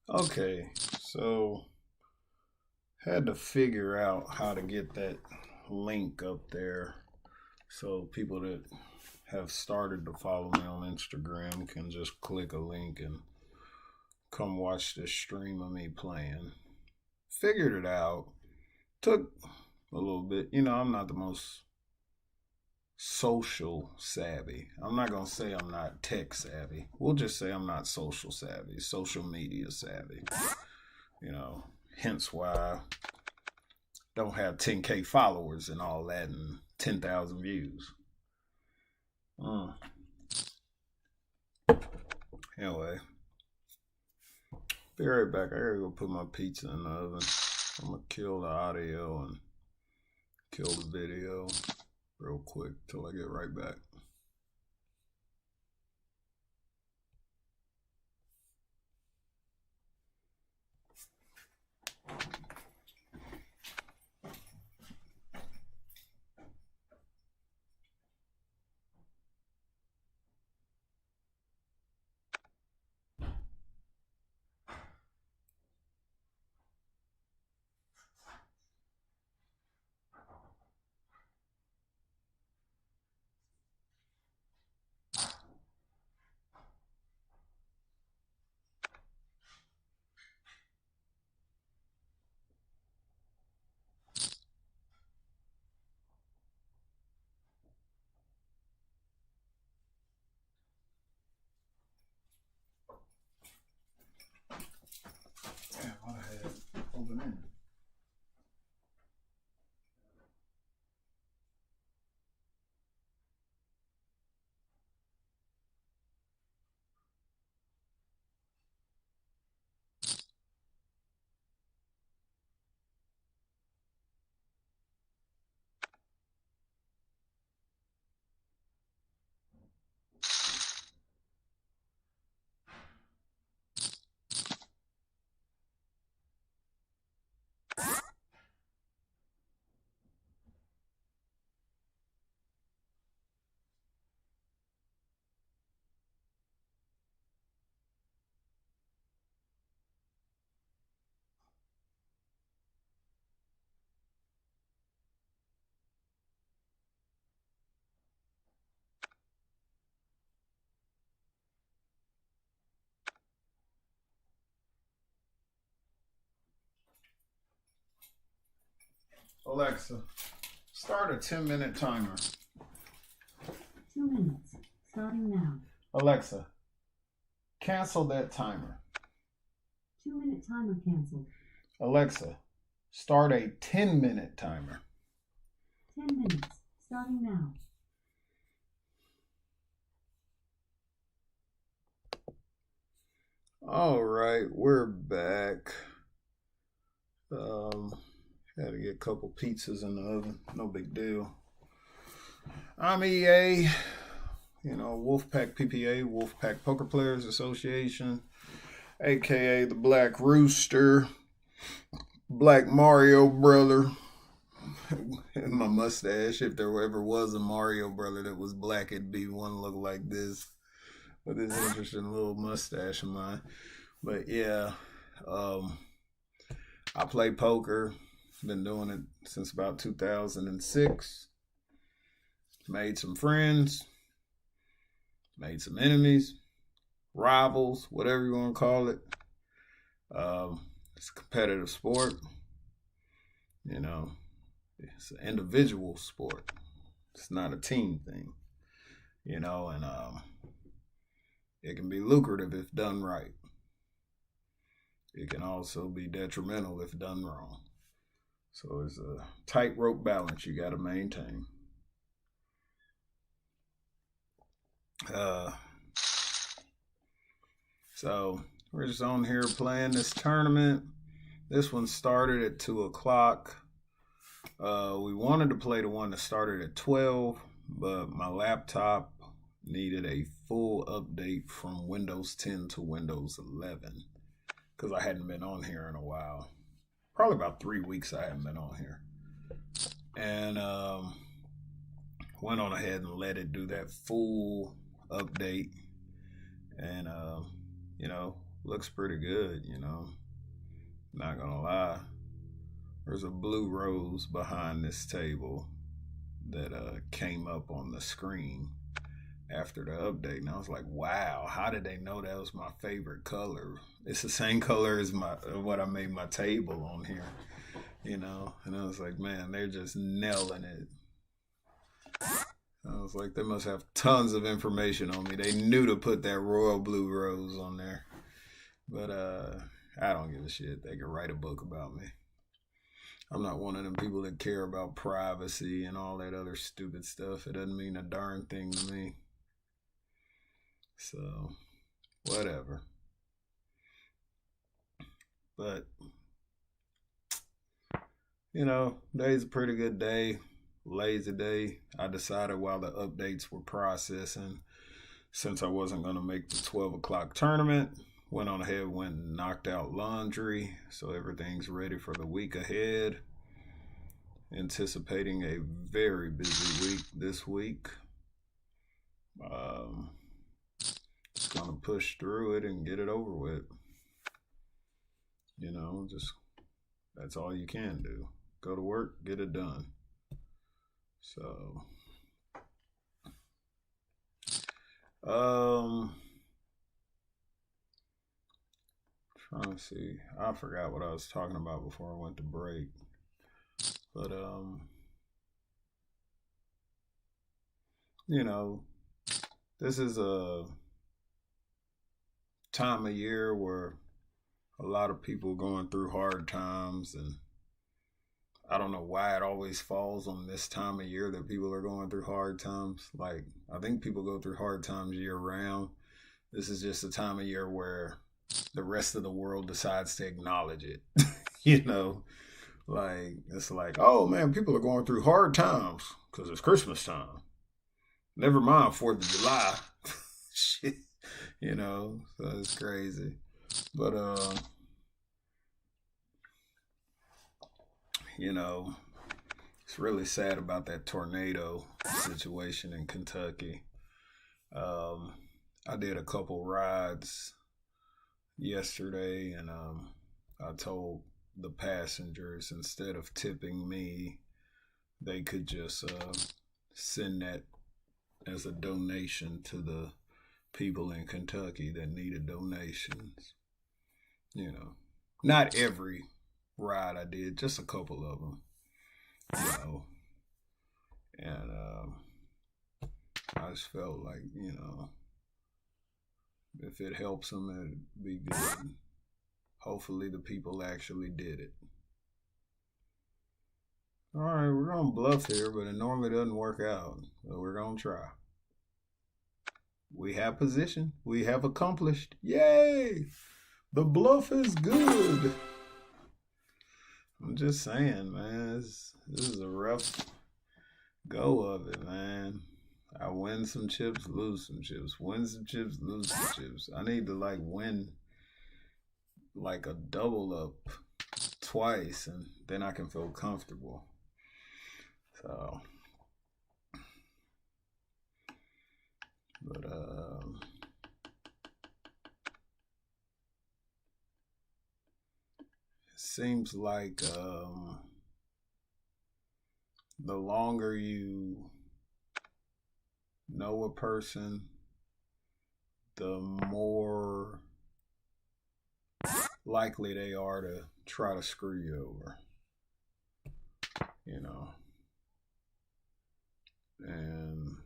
Okay, so had to figure out how to get that link up there so people that have started to follow me on Instagram can just click a link and come watch this stream of me playing. Figured it out. Took a little bit. You know, I'm not the most social savvy. I'm not going to say I'm not tech savvy. We'll just say I'm not social savvy, social media savvy. You know, hence why I don't have 10K followers and all that and 10,000 views. Anyway, be right back. I gotta go put my pizza in the oven. I'm gonna kill the audio and kill the video real quick till I get right back. Damn, I had open ended. Alexa, start a 10-minute timer. 2 minutes, starting now. Alexa, cancel that timer. 2-minute timer canceled. Alexa, start a 10-minute timer. 10 minutes, starting now. All right, we're back. Had to get a couple pizzas in the oven. No big deal. I'm EA, Wolfpack PPA, Wolfpack Poker Players Association, aka the Black Rooster, Black Mario Brother. My mustache, if there ever was a Mario Brother that was black, it'd be one look like this. With this interesting little mustache of mine. But yeah, I play poker. Been doing it since about 2006. Made some friends. Made some enemies. Rivals, whatever you want to call it. It's a competitive sport. It's an individual sport. It's not a team thing. And it can be lucrative if done right. It can also be detrimental if done wrong. So it's a tightrope balance you got to maintain. So we're just on here playing this tournament. This one started at 2 o'clock. We wanted to play the one that started at 12, but my laptop needed a full update from Windows 10 to Windows 11 because I hadn't been on here in a while. Probably about 3 weeks I hadn't been on here. And went on ahead and let it do that full update. And, looks pretty good, you know. Not gonna lie. There's a blue rose behind this table that came up on the screen after the update, and I was like, wow, how did they know that was my favorite color? It's the same color as my what I made my table on here, you know. And I was like, man, they're just nailing it. I was like, they must have tons of information on me. They knew to put that royal blue rose on there. But I don't give a shit. They could write a book about me. I'm not one of them people that care about privacy and all that other stupid stuff. It doesn't mean a darn thing to me. So, whatever. But, you know, today's a pretty good day. Lazy day. I decided while the updates were processing, since I wasn't going to make the 12 o'clock tournament, went on ahead, went and knocked out laundry. So everything's ready for the week ahead. Anticipating a very busy week this week. Just going to push through it and get it over with. You know, just that's all you can do. Go to work, get it done. So, trying to see. I forgot what I was talking about before I went to break. But, you know, this is a time of year where a lot of people going through hard times, and I don't know why it always falls on this time of year that people are going through hard times. Like, I think people go through hard times year round. This is just a time of year where the rest of the world decides to acknowledge it. You know, like, it's like, oh man, people are going through hard times because it's Christmas time. Never mind 4th of July. Shit. You know, so it's crazy. But, you know, it's really sad about that tornado situation in Kentucky. I did a couple rides yesterday, and I told the passengers, instead of tipping me, they could just send that as a donation to the people in Kentucky that needed donations. You know, not every ride I did, just a couple of them, you know. And I just felt like, you know, if it helps them, it'd be good. Hopefully the people actually did it. All right, we're going to bluff here, but it normally doesn't work out. So we're going to try. We have position. We have accomplished. Yay! The bluff is good. I'm just saying, man, this is a rough go of it, man. I win some chips, lose some chips. Win some chips, lose some chips. I need to, like, win, like, a double up twice, and then I can feel comfortable. So, but, it seems like, the longer you know a person, the more likely they are to try to screw you over, you know. And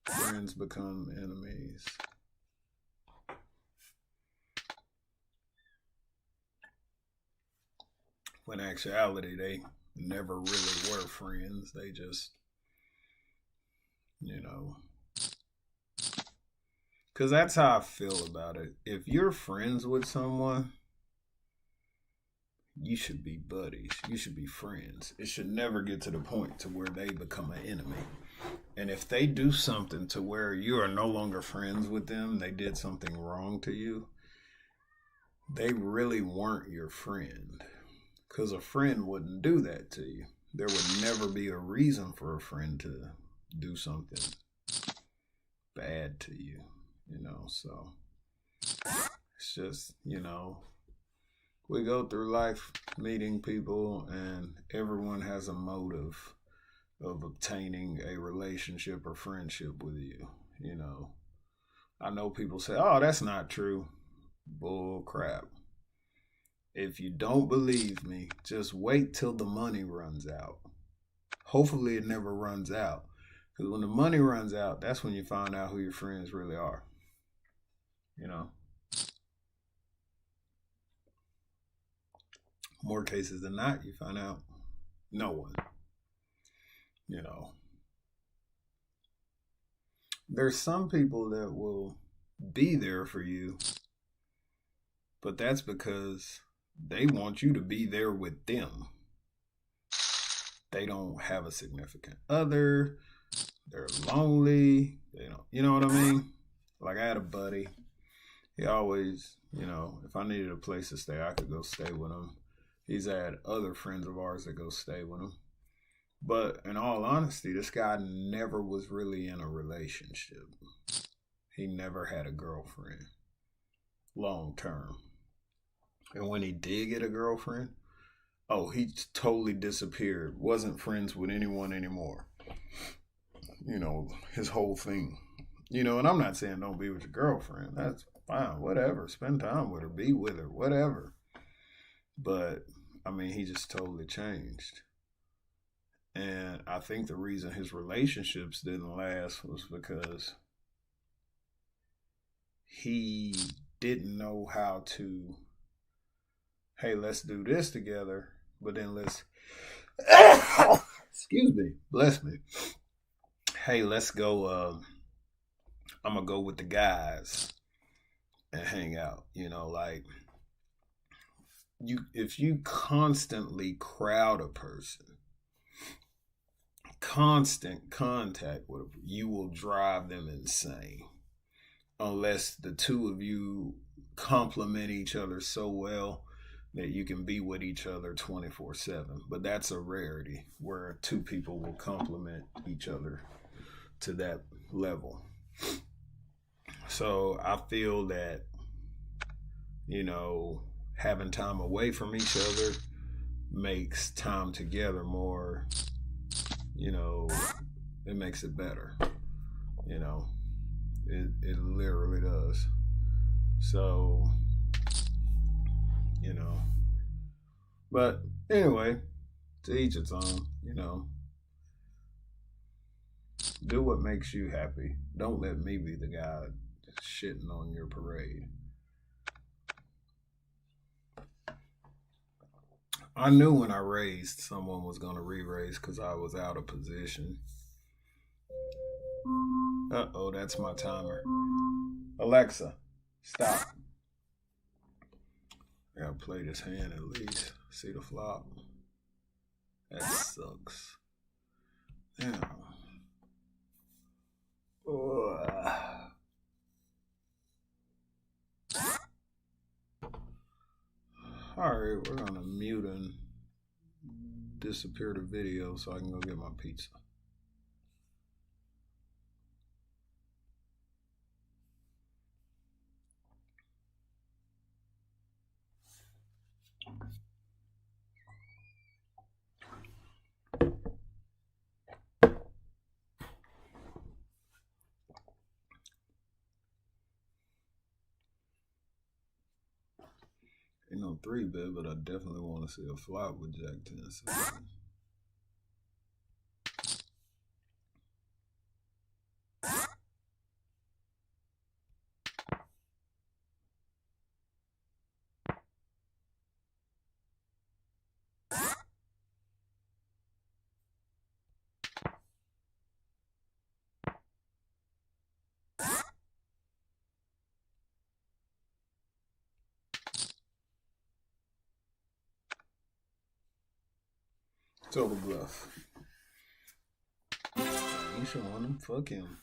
friends become enemies. When in actuality, they never really were friends. They just, you know, because that's how I feel about it. If you're friends with someone, you should be buddies. You should be friends. It should never get to the point to where they become an enemy. And if they do something to where you are no longer friends with them, they did something wrong to you, they really weren't your friend. Because a friend wouldn't do that to you. There would never be a reason for a friend to do something bad to you, you know, so It's just, we go through life meeting people, and everyone has a motive of obtaining a relationship or friendship with you. I know people say, oh, that's not true. Bull crap. If you don't believe me, just wait till the money runs out. Hopefully it never runs out. Because when the money runs out, that's when you find out who your friends really are. More cases than not, you find out no one. There's some people that will be there for you, but that's because they want you to be there with them. They don't have a significant other. They're lonely. They don't, you know what I mean? Like, I had a buddy. He always, if I needed a place to stay, I could go stay with him. He's had other friends of ours that go stay with him. But in all honesty, this guy never was really in a relationship. He never had a girlfriend long term. And when he did get a girlfriend, he totally disappeared. Wasn't friends with anyone anymore. His whole thing. And I'm not saying don't be with your girlfriend. That's fine, whatever. Spend time with her, be with her, whatever. But, he just totally changed. And I think the reason his relationships didn't last was because he didn't know how to, hey, let's do this together, but then let's, excuse me, bless me. Hey, let's go, I'm going to go with the guys and hang out, if you constantly crowd a person, constant contact with them, you will drive them insane. Unless the two of you complement each other so well that you can be with each other 24/7. But that's a rarity where two people will complement each other to that level. So I feel that, having time away from each other makes time together more, it makes it better. It literally does. So, but anyway, to each its own, do what makes you happy. Don't let me be the guy shitting on your parade. I knew when I raised, someone was going to re-raise because I was out of position. Uh-oh, that's my timer. Alexa, stop. I gotta play this hand at least. See the flop? That sucks. Damn. Alright, we're gonna mute and disappear the video so I can go get my pizza. Ain't no 3-bet, but I definitely want to see a flop with Jack 10-7. Total bluff. Ain't showing him. Fuck him.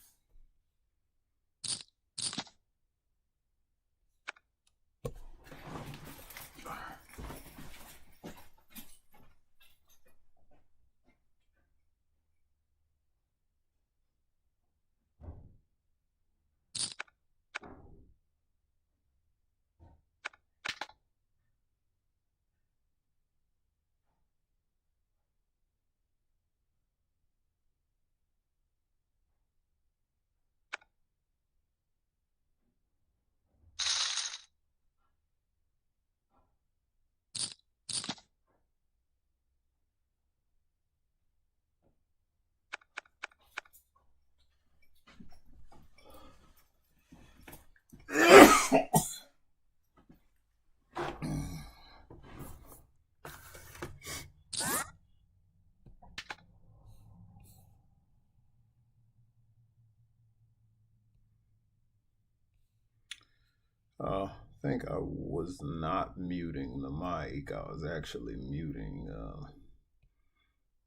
I think I was not muting the mic. I was actually muting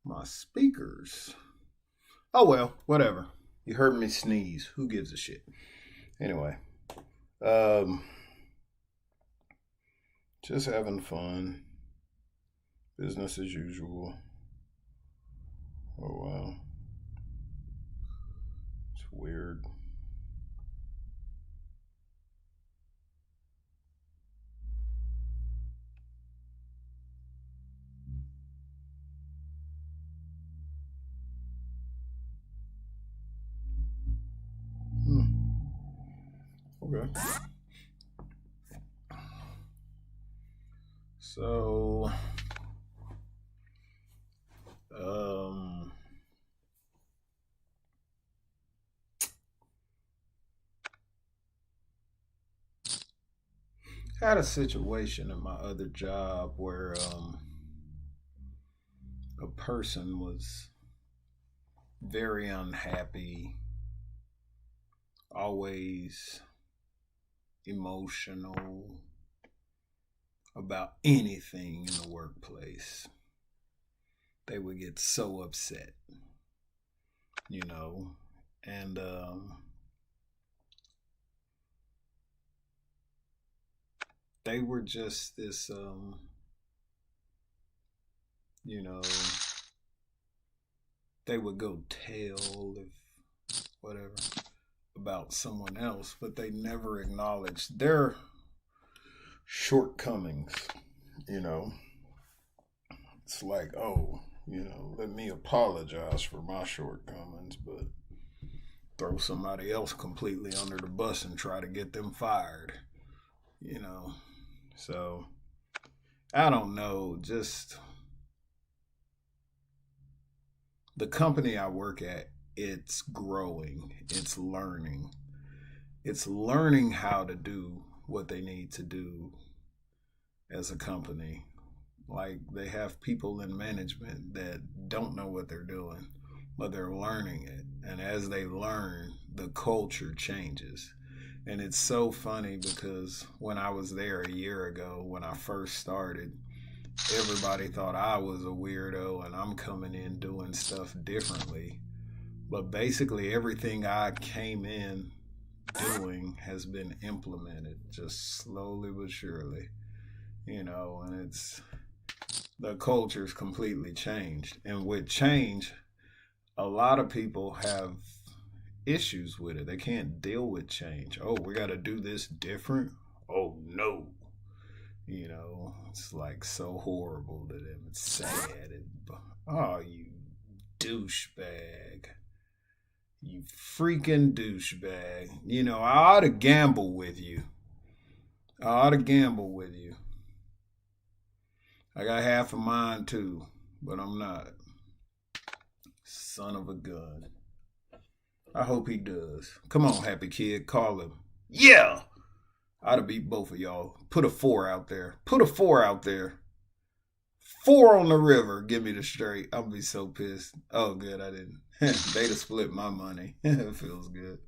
my speakers. Oh well, whatever. You heard me sneeze. Who gives a shit? Anyway, just having fun. Business as usual. Oh wow. It's weird. Okay. So, I had a situation in my other job where a person was very unhappy, always emotional about anything in the workplace. They would get so upset, you know, and they were just this, you know, they would go tell if whatever about someone else, but they never acknowledged their shortcomings, you know. It's like, oh, let me apologize for my shortcomings, but throw somebody else completely under the bus and try to get them fired, you know. So, I don't know, just the company I work at, it's growing, it's learning. It's learning how to do what they need to do as a company. Like they have people in management that don't know what they're doing, but they're learning it. And as they learn, the culture changes. And it's so funny because when I was there a year ago, when I first started, everybody thought I was a weirdo and I'm coming in doing stuff differently. But basically, everything I came in doing has been implemented just slowly but surely, and the culture's completely changed. And with change, a lot of people have issues with it. They can't deal with change. Oh, we got to do this different. Oh, no. It's like so horrible to them. It's sad. Oh, you douchebag. You freaking douchebag. I ought to gamble with you. I ought to gamble with you. I got half of mine too, but I'm not. Son of a gun. I hope he does. Come on, happy kid, call him. Yeah! I'd have beat both of y'all. Put a 4 out there. Put a 4 out there. 4 on the river. Give me the straight. I'll be so pissed. Oh, good, I didn't. They'd have split my money. It feels good.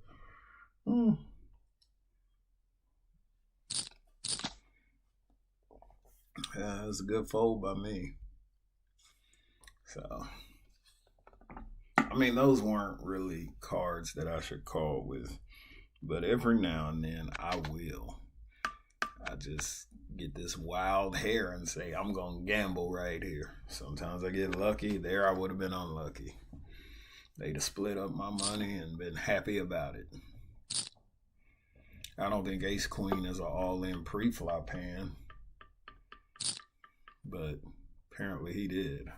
Yeah, it was a good fold by me. So, I mean, those weren't really cards that I should call with, but every now and then I will. I just get this wild hair and say, I'm going to gamble right here. Sometimes I get lucky. There I would have been unlucky. They'd have split up my money and been happy about it. I don't think Ace Queen is an all-in pre-flop hand, but apparently he did.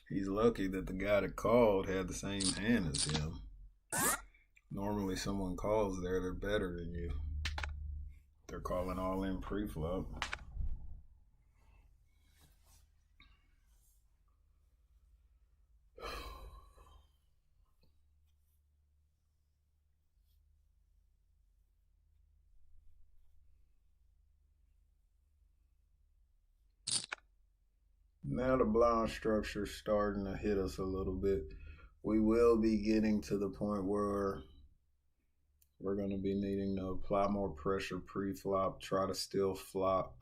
He's lucky that the guy that called had the same hand as him. Normally someone calls there, they're better than you. They're calling all in pre-flop. Now the blind structure's starting to hit us a little bit. we will be getting to the point where we're going to be needing to apply more pressure pre-flop, try to still flop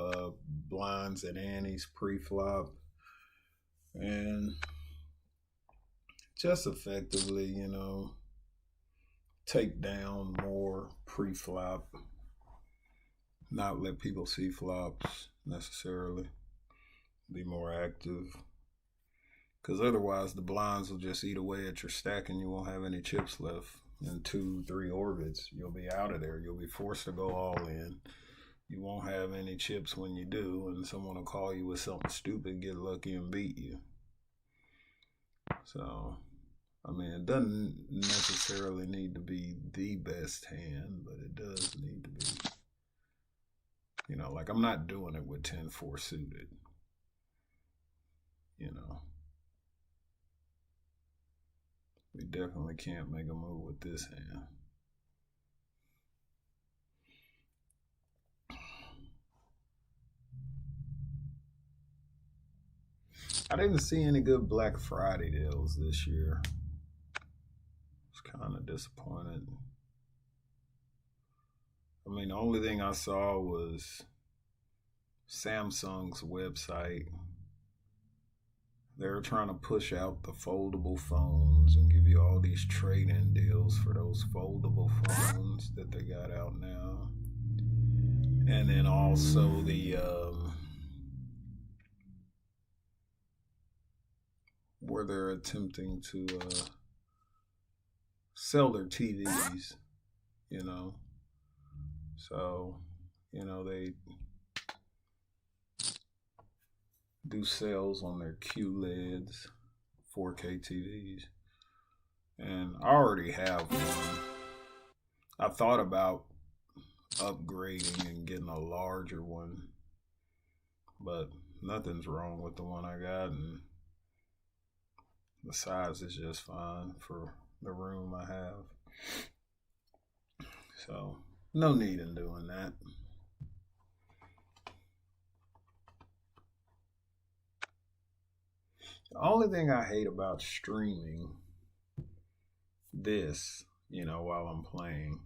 blinds and antes pre-flop, and just effectively, you know, take down more pre-flop, not let people see flops necessarily, be more active, because otherwise the blinds will just eat away at your stack and you won't have any chips left. In 2-3 orbits, you'll be out of there. You'll be forced to go all in. You won't have any chips when you do, and someone will call you with something stupid, get lucky, and beat you. So, I mean, it doesn't necessarily need to be the best hand, but it does need to be, you know, like I'm not doing it with 10-4 suited, you know. We definitely can't make a move with this hand. I didn't see any good Black Friday deals this year. I was kind of disappointed. I mean, the only thing I saw was Samsung's website. They're trying to push out the foldable phones and give you all these trade-in deals for those foldable phones that they got out now. And then also the where they're attempting to sell their TVs, you know. So, you know, they do sales on their QLEDs, 4K TVs. And I already have one. I thought about upgrading and getting a larger one, but nothing's wrong with the one I got, and the size is just fine for the room I have. So, no need in doing that. The only thing I hate about streaming this, you know, while I'm playing.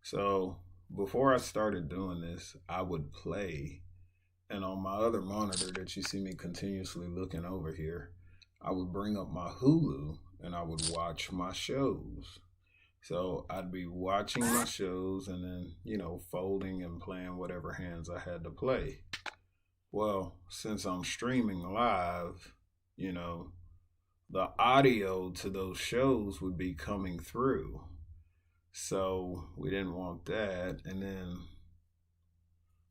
So before I started doing this, I would play, and on my other monitor that you see me continuously looking over here, I would bring up my Hulu and I would watch my shows. So I'd be watching my shows and then, you know, folding and playing whatever hands I had to play. Well, since I'm streaming live, you know, the audio to those shows would be coming through. So we didn't want that. And then,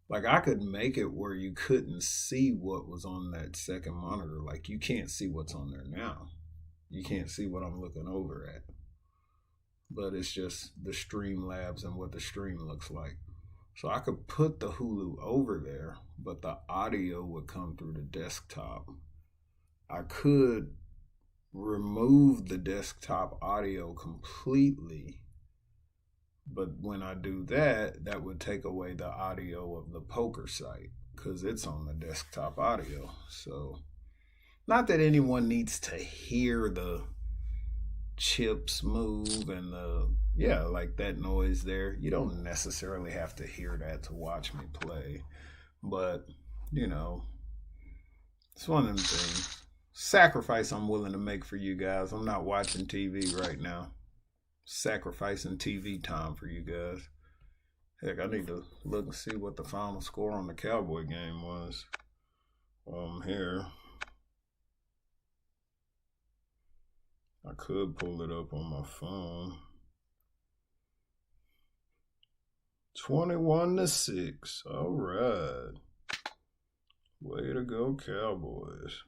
like, I could make it where you couldn't see what was on that second monitor. Like, you can't see what's on there now. You can't see what I'm looking over at. But it's just the Streamlabs and what the stream looks like. So I could put the Hulu over there, but the audio would come through the desktop. I could remove the desktop audio completely, but when I do that, that would take away the audio of the poker site because it's on the desktop audio. So, not that anyone needs to hear the chips move and like that noise there. You don't necessarily have to hear that to watch me play, but you know, it's one of them things. Sacrifice I'm willing to make for you guys. I'm not watching TV right now. Sacrificing TV time for you guys. Heck, I need to look and see what the final score on the Cowboy game was while I'm here. I could pull it up on my phone. 21-6. All right. Way to go, Cowboys.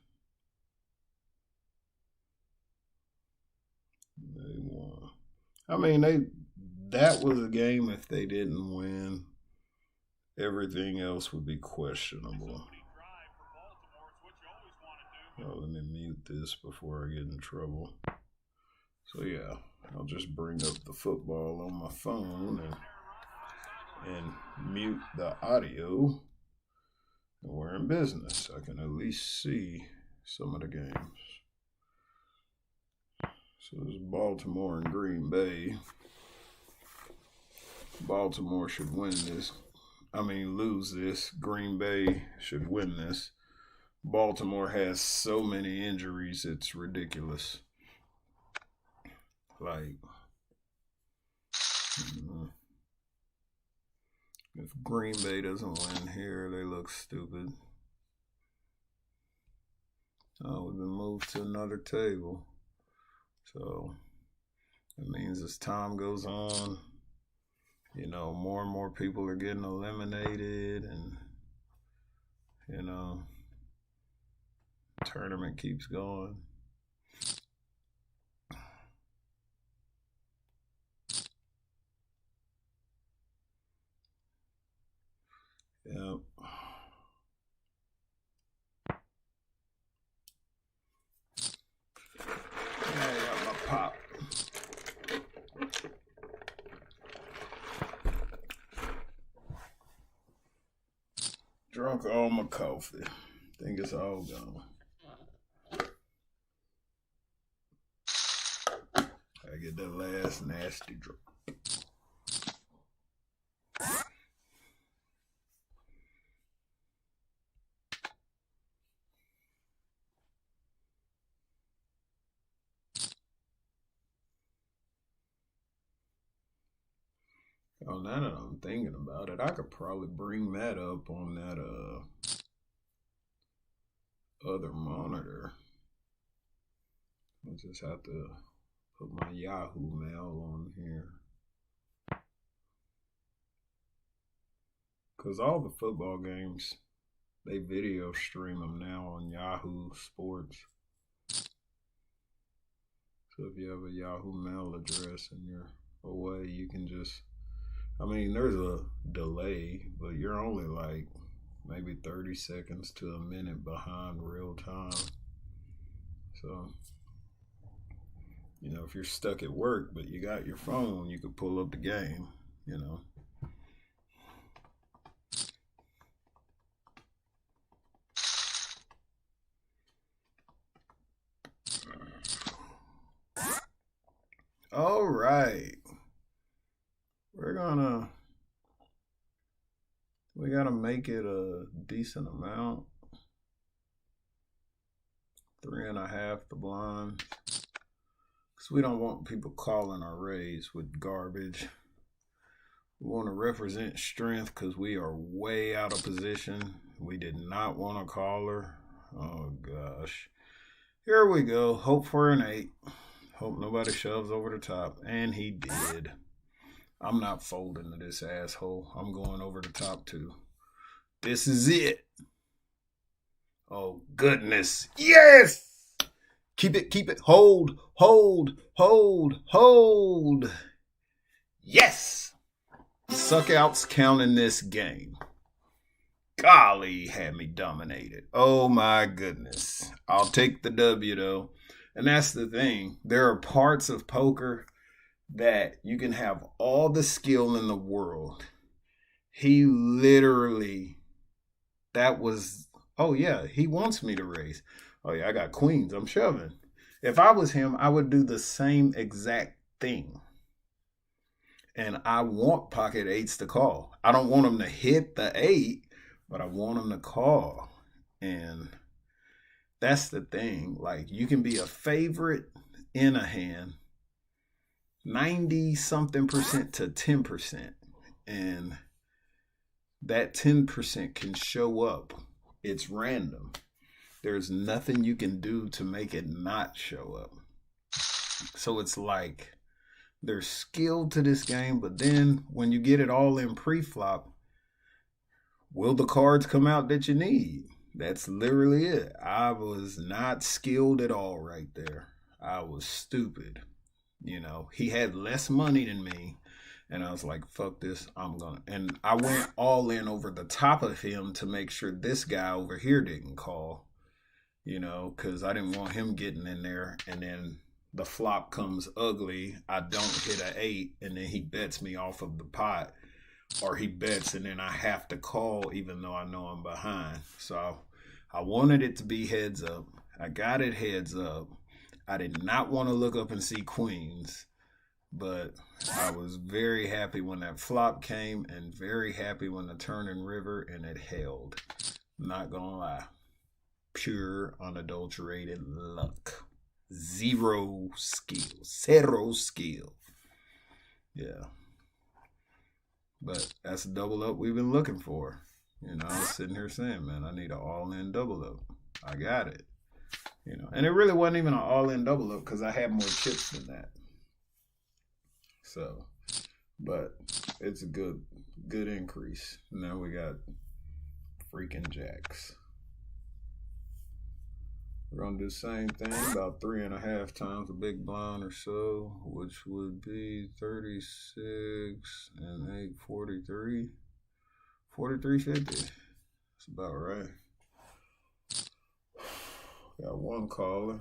They won. I mean, that was a game. If they didn't win, everything else would be questionable. Oh, let me mute this before I get in trouble. So yeah, I'll just bring up the football on my phone and mute the audio. And we're in business. I can at least see some of the games. So it's Baltimore and Green Bay. Baltimore should win this. Lose this. Green Bay should win this. Baltimore has so many injuries, it's ridiculous. Like, if Green Bay doesn't win here, they look stupid. Oh, we've been moved to another table. So it means as time goes on, more and more people are getting eliminated, and tournament keeps going. Yep. Yeah, I got my pop. Drunk all my coffee. Think it's all gone. I get that last nasty drink. Oh, now that I'm thinking about it, I could probably bring that up on that other monitor. I just have to put my Yahoo Mail on here. Because all the football games, they video stream them now on Yahoo Sports. So if you have a Yahoo Mail address and you're away, you can just, there's a delay, but you're only like maybe 30 seconds to a minute behind real time. So, if you're stuck at work, but you got your phone, you could pull up the game, All right. We gotta make it a decent amount. 3.5 the blind. Because we don't want people calling our raise with garbage. We want to represent strength because we are way out of position. We did not want a caller. Oh gosh. Here we go. Hope for an 8. Hope nobody shoves over the top. And he did. I'm not folding to this asshole. I'm going over the top too. This is it. Oh, goodness. Yes! Keep it. Hold. Yes! Suckouts count in this game. Golly, had me dominated. Oh, my goodness. I'll take the W, though. And that's the thing. There are parts of poker that you can have all the skill in the world. He literally, he wants me to raise. Oh yeah, I got queens, I'm shoving. If I was him, I would do the same exact thing. And I want pocket 8s to call. I don't want him to hit the 8, but I want him to call. And that's the thing. Like, you can be a favorite in a hand 90-something% to 10%. And that 10% can show up. It's random. There's nothing you can do to make it not show up. So it's like there's skill to this game, but then when you get it all in pre-flop, will the cards come out that you need? That's literally it. I was not skilled at all right there. I was stupid. He had less money than me. And I was like, fuck this, and I went all in over the top of him to make sure this guy over here didn't call, because I didn't want him getting in there. And then the flop comes ugly. I don't hit an 8, and then he bets me off of the pot, or he bets, and then I have to call even though I know I'm behind. So I wanted it to be heads up. I got it heads up. I did not want to look up and see queens, but I was very happy when that flop came and very happy when the turning river and it held. Not gonna lie. Pure, unadulterated luck. Zero skill. Zero skill. Yeah. But that's a double up we've been looking for. You know, I was sitting here saying, man, I need an all-in double up. I got it. You know, and it really wasn't even an all-in double up because I had more chips than that. So, but it's a good increase. Now we got freaking jacks. We're gonna do the same thing, about 3.5 times a big blind or so, which would be 36 and 8, 43. 43.50. That's about right. Got one caller.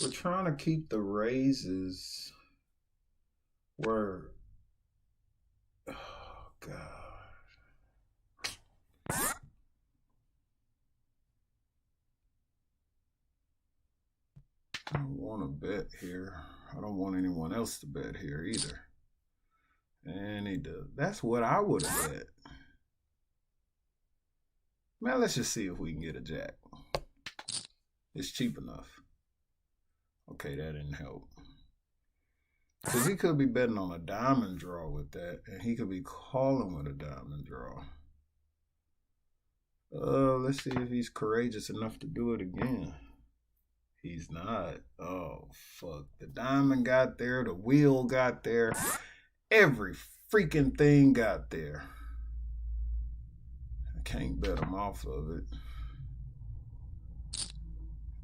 We're trying to keep the raises where, oh God. I don't want to bet here. I don't want anyone else to bet here either. And he does. That's what I would have bet. Man, let's just see if we can get a jack. It's cheap enough. Okay, that didn't help. Because he could be betting on a diamond draw with that, and he could be calling with a diamond draw. Let's see if he's courageous enough to do it again. He's not. Oh, fuck. The diamond got there. The wheel got there. Every freaking thing got there. I can't bet him off of it.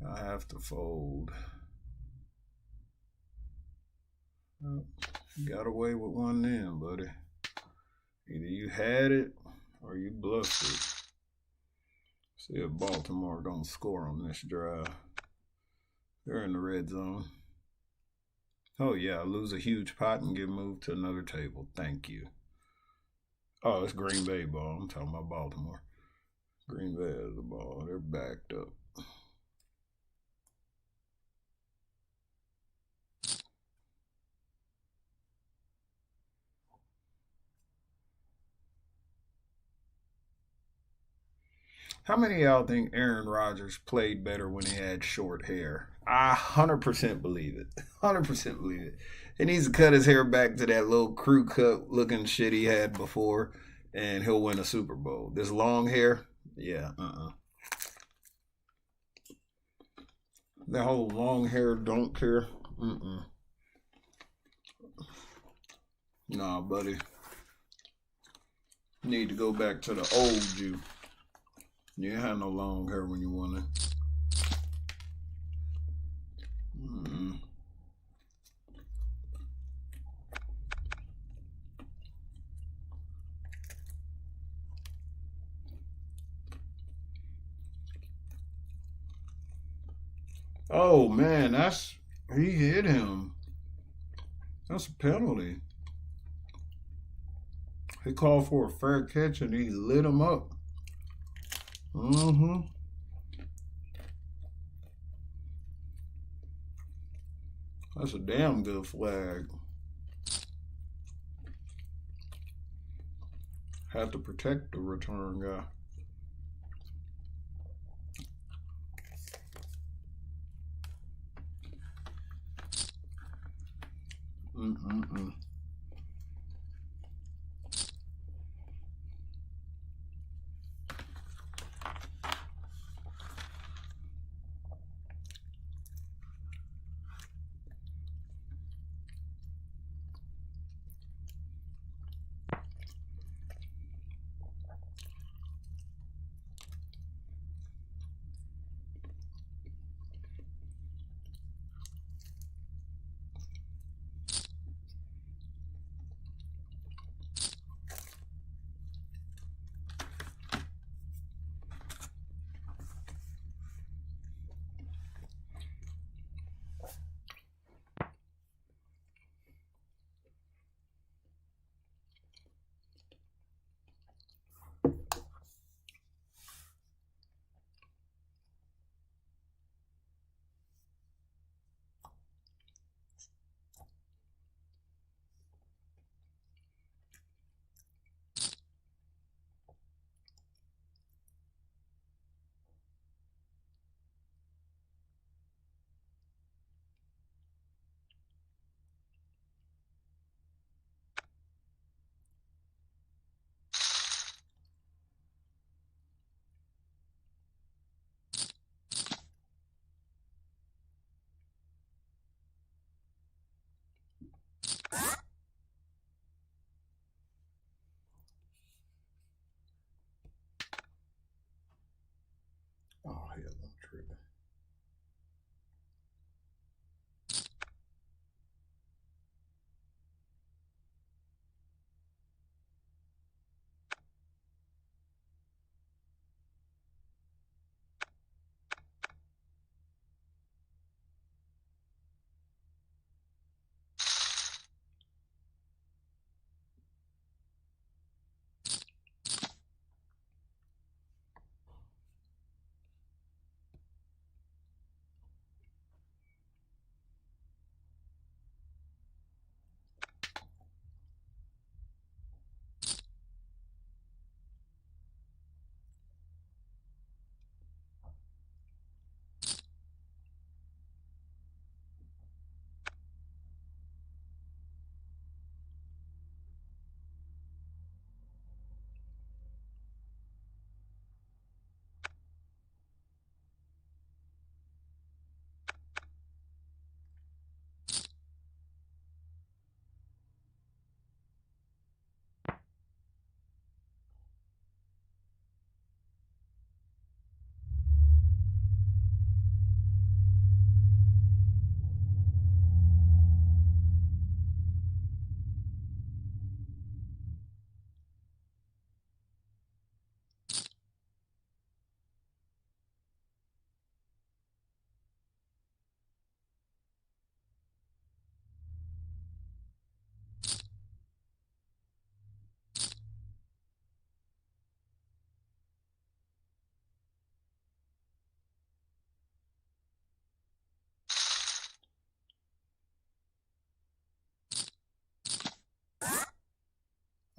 I have to fold. Oh, you got away with one then, buddy. Either you had it or you bluffed it. See if Baltimore gonna score on this drive. They're in the red zone. Oh yeah, lose a huge pot and get moved to another table. Thank you. Oh, it's Green Bay ball. I'm talking about Baltimore. Green Bay has the ball. They're backed up. How many of y'all think Aaron Rodgers played better when he had short hair? I 100% believe it. 100% believe it. He needs to cut his hair back to that little crew cut looking shit he had before, and he'll win a Super Bowl. This long hair, yeah, That whole long hair, don't care. Nah, buddy. Need to go back to the old you. You ain't had no long hair when you won it. Oh man, he hit him. That's a penalty. He called for a fair catch and he lit him up. That's a damn good flag. Have to protect the return guy.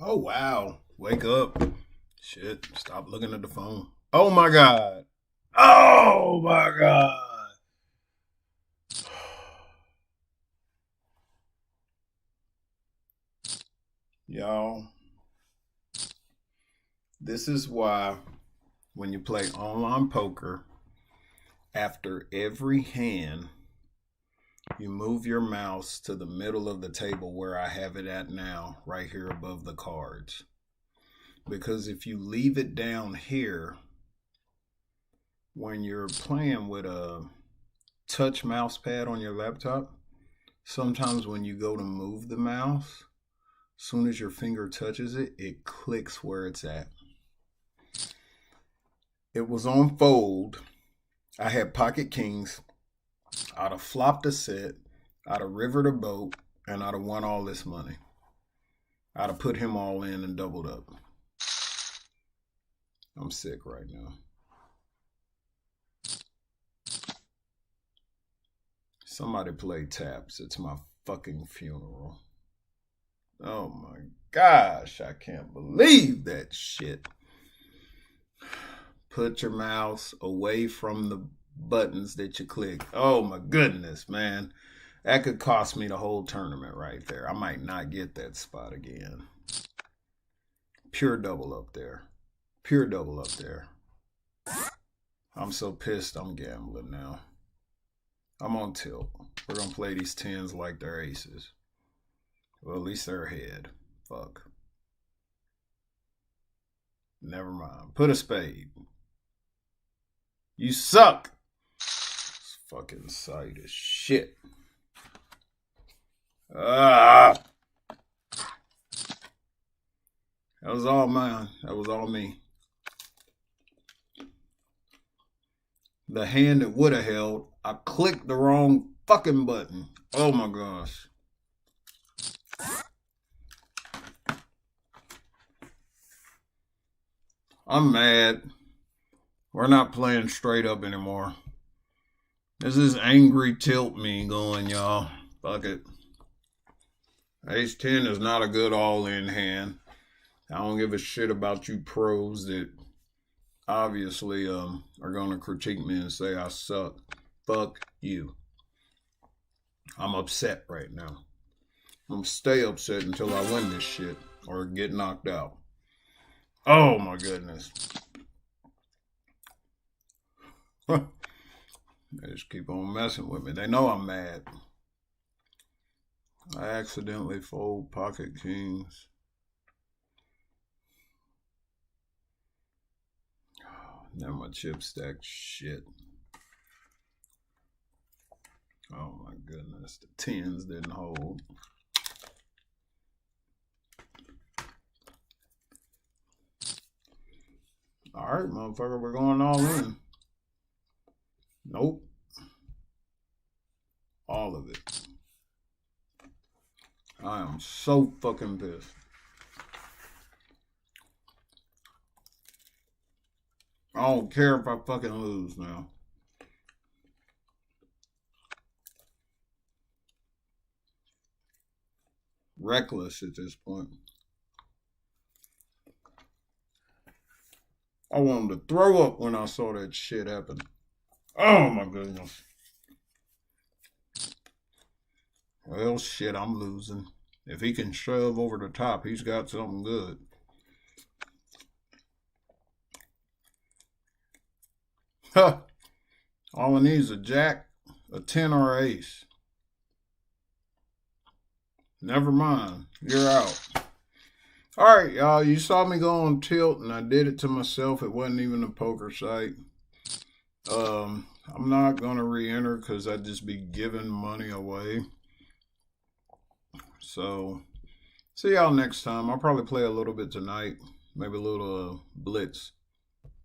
Oh, wow. Wake up. Shit. Stop looking at the phone. Oh, my God. Oh, my God. Y'all, this is why when you play online poker, after every hand, you move your mouse to the middle of the table where I have it at now, right here above the cards. Because if you leave it down here, when you're playing with a touch mouse pad on your laptop, sometimes when you go to move the mouse, as soon as your finger touches it, it clicks where it's at. It was on fold. I had pocket kings. I'd have flopped a set. I'd have rivered a boat, and I'd have won all this money. I'd have put him all in and doubled up. I'm sick right now. Somebody play taps. It's my fucking funeral. Oh my gosh, I can't believe that shit. Put your mouse away from the buttons that you click. Oh my goodness, man. That could cost me the whole tournament right there. I might not get that spot again. Pure double up there. Pure double up there. I'm so pissed I'm gambling now. I'm on tilt. We're going to play these tens like they're aces. Well, at least they're ahead. Fuck. Never mind. Put a spade. You suck. This fucking site is shit. Ah. That was all mine. That was all me. The hand that would have held, I clicked the wrong fucking button. Oh my gosh. I'm mad. We're not playing straight up anymore. This is angry tilt me going, y'all. Fuck it. Ace 10 is not a good all-in hand. I don't give a shit about you pros that obviously are going to critique me and say I suck. Fuck you. I'm upset right now. I'm going to stay upset until I win this shit or get knocked out. Oh my goodness. They just keep on messing with me. They know I'm mad. I accidentally fold pocket kings. Now my chip stack shit. Oh my goodness. The tens didn't hold. Alright, motherfucker, we're going all in. Nope. All of it. I am so fucking pissed. I don't care if I fucking lose now. Reckless at this point. I wanted to throw up when I saw that shit happen. Oh my goodness. Well, shit, I'm losing. If he can shove over the top, he's got something good. Huh. All I need is a jack, a 10, or an ace. Never mind. You're out. Alright, y'all. You saw me go on tilt, and I did it to myself. It wasn't even a poker site. I'm not going to re-enter because I'd just be giving money away. So, see y'all next time. I'll probably play a little bit tonight. Maybe a little blitz.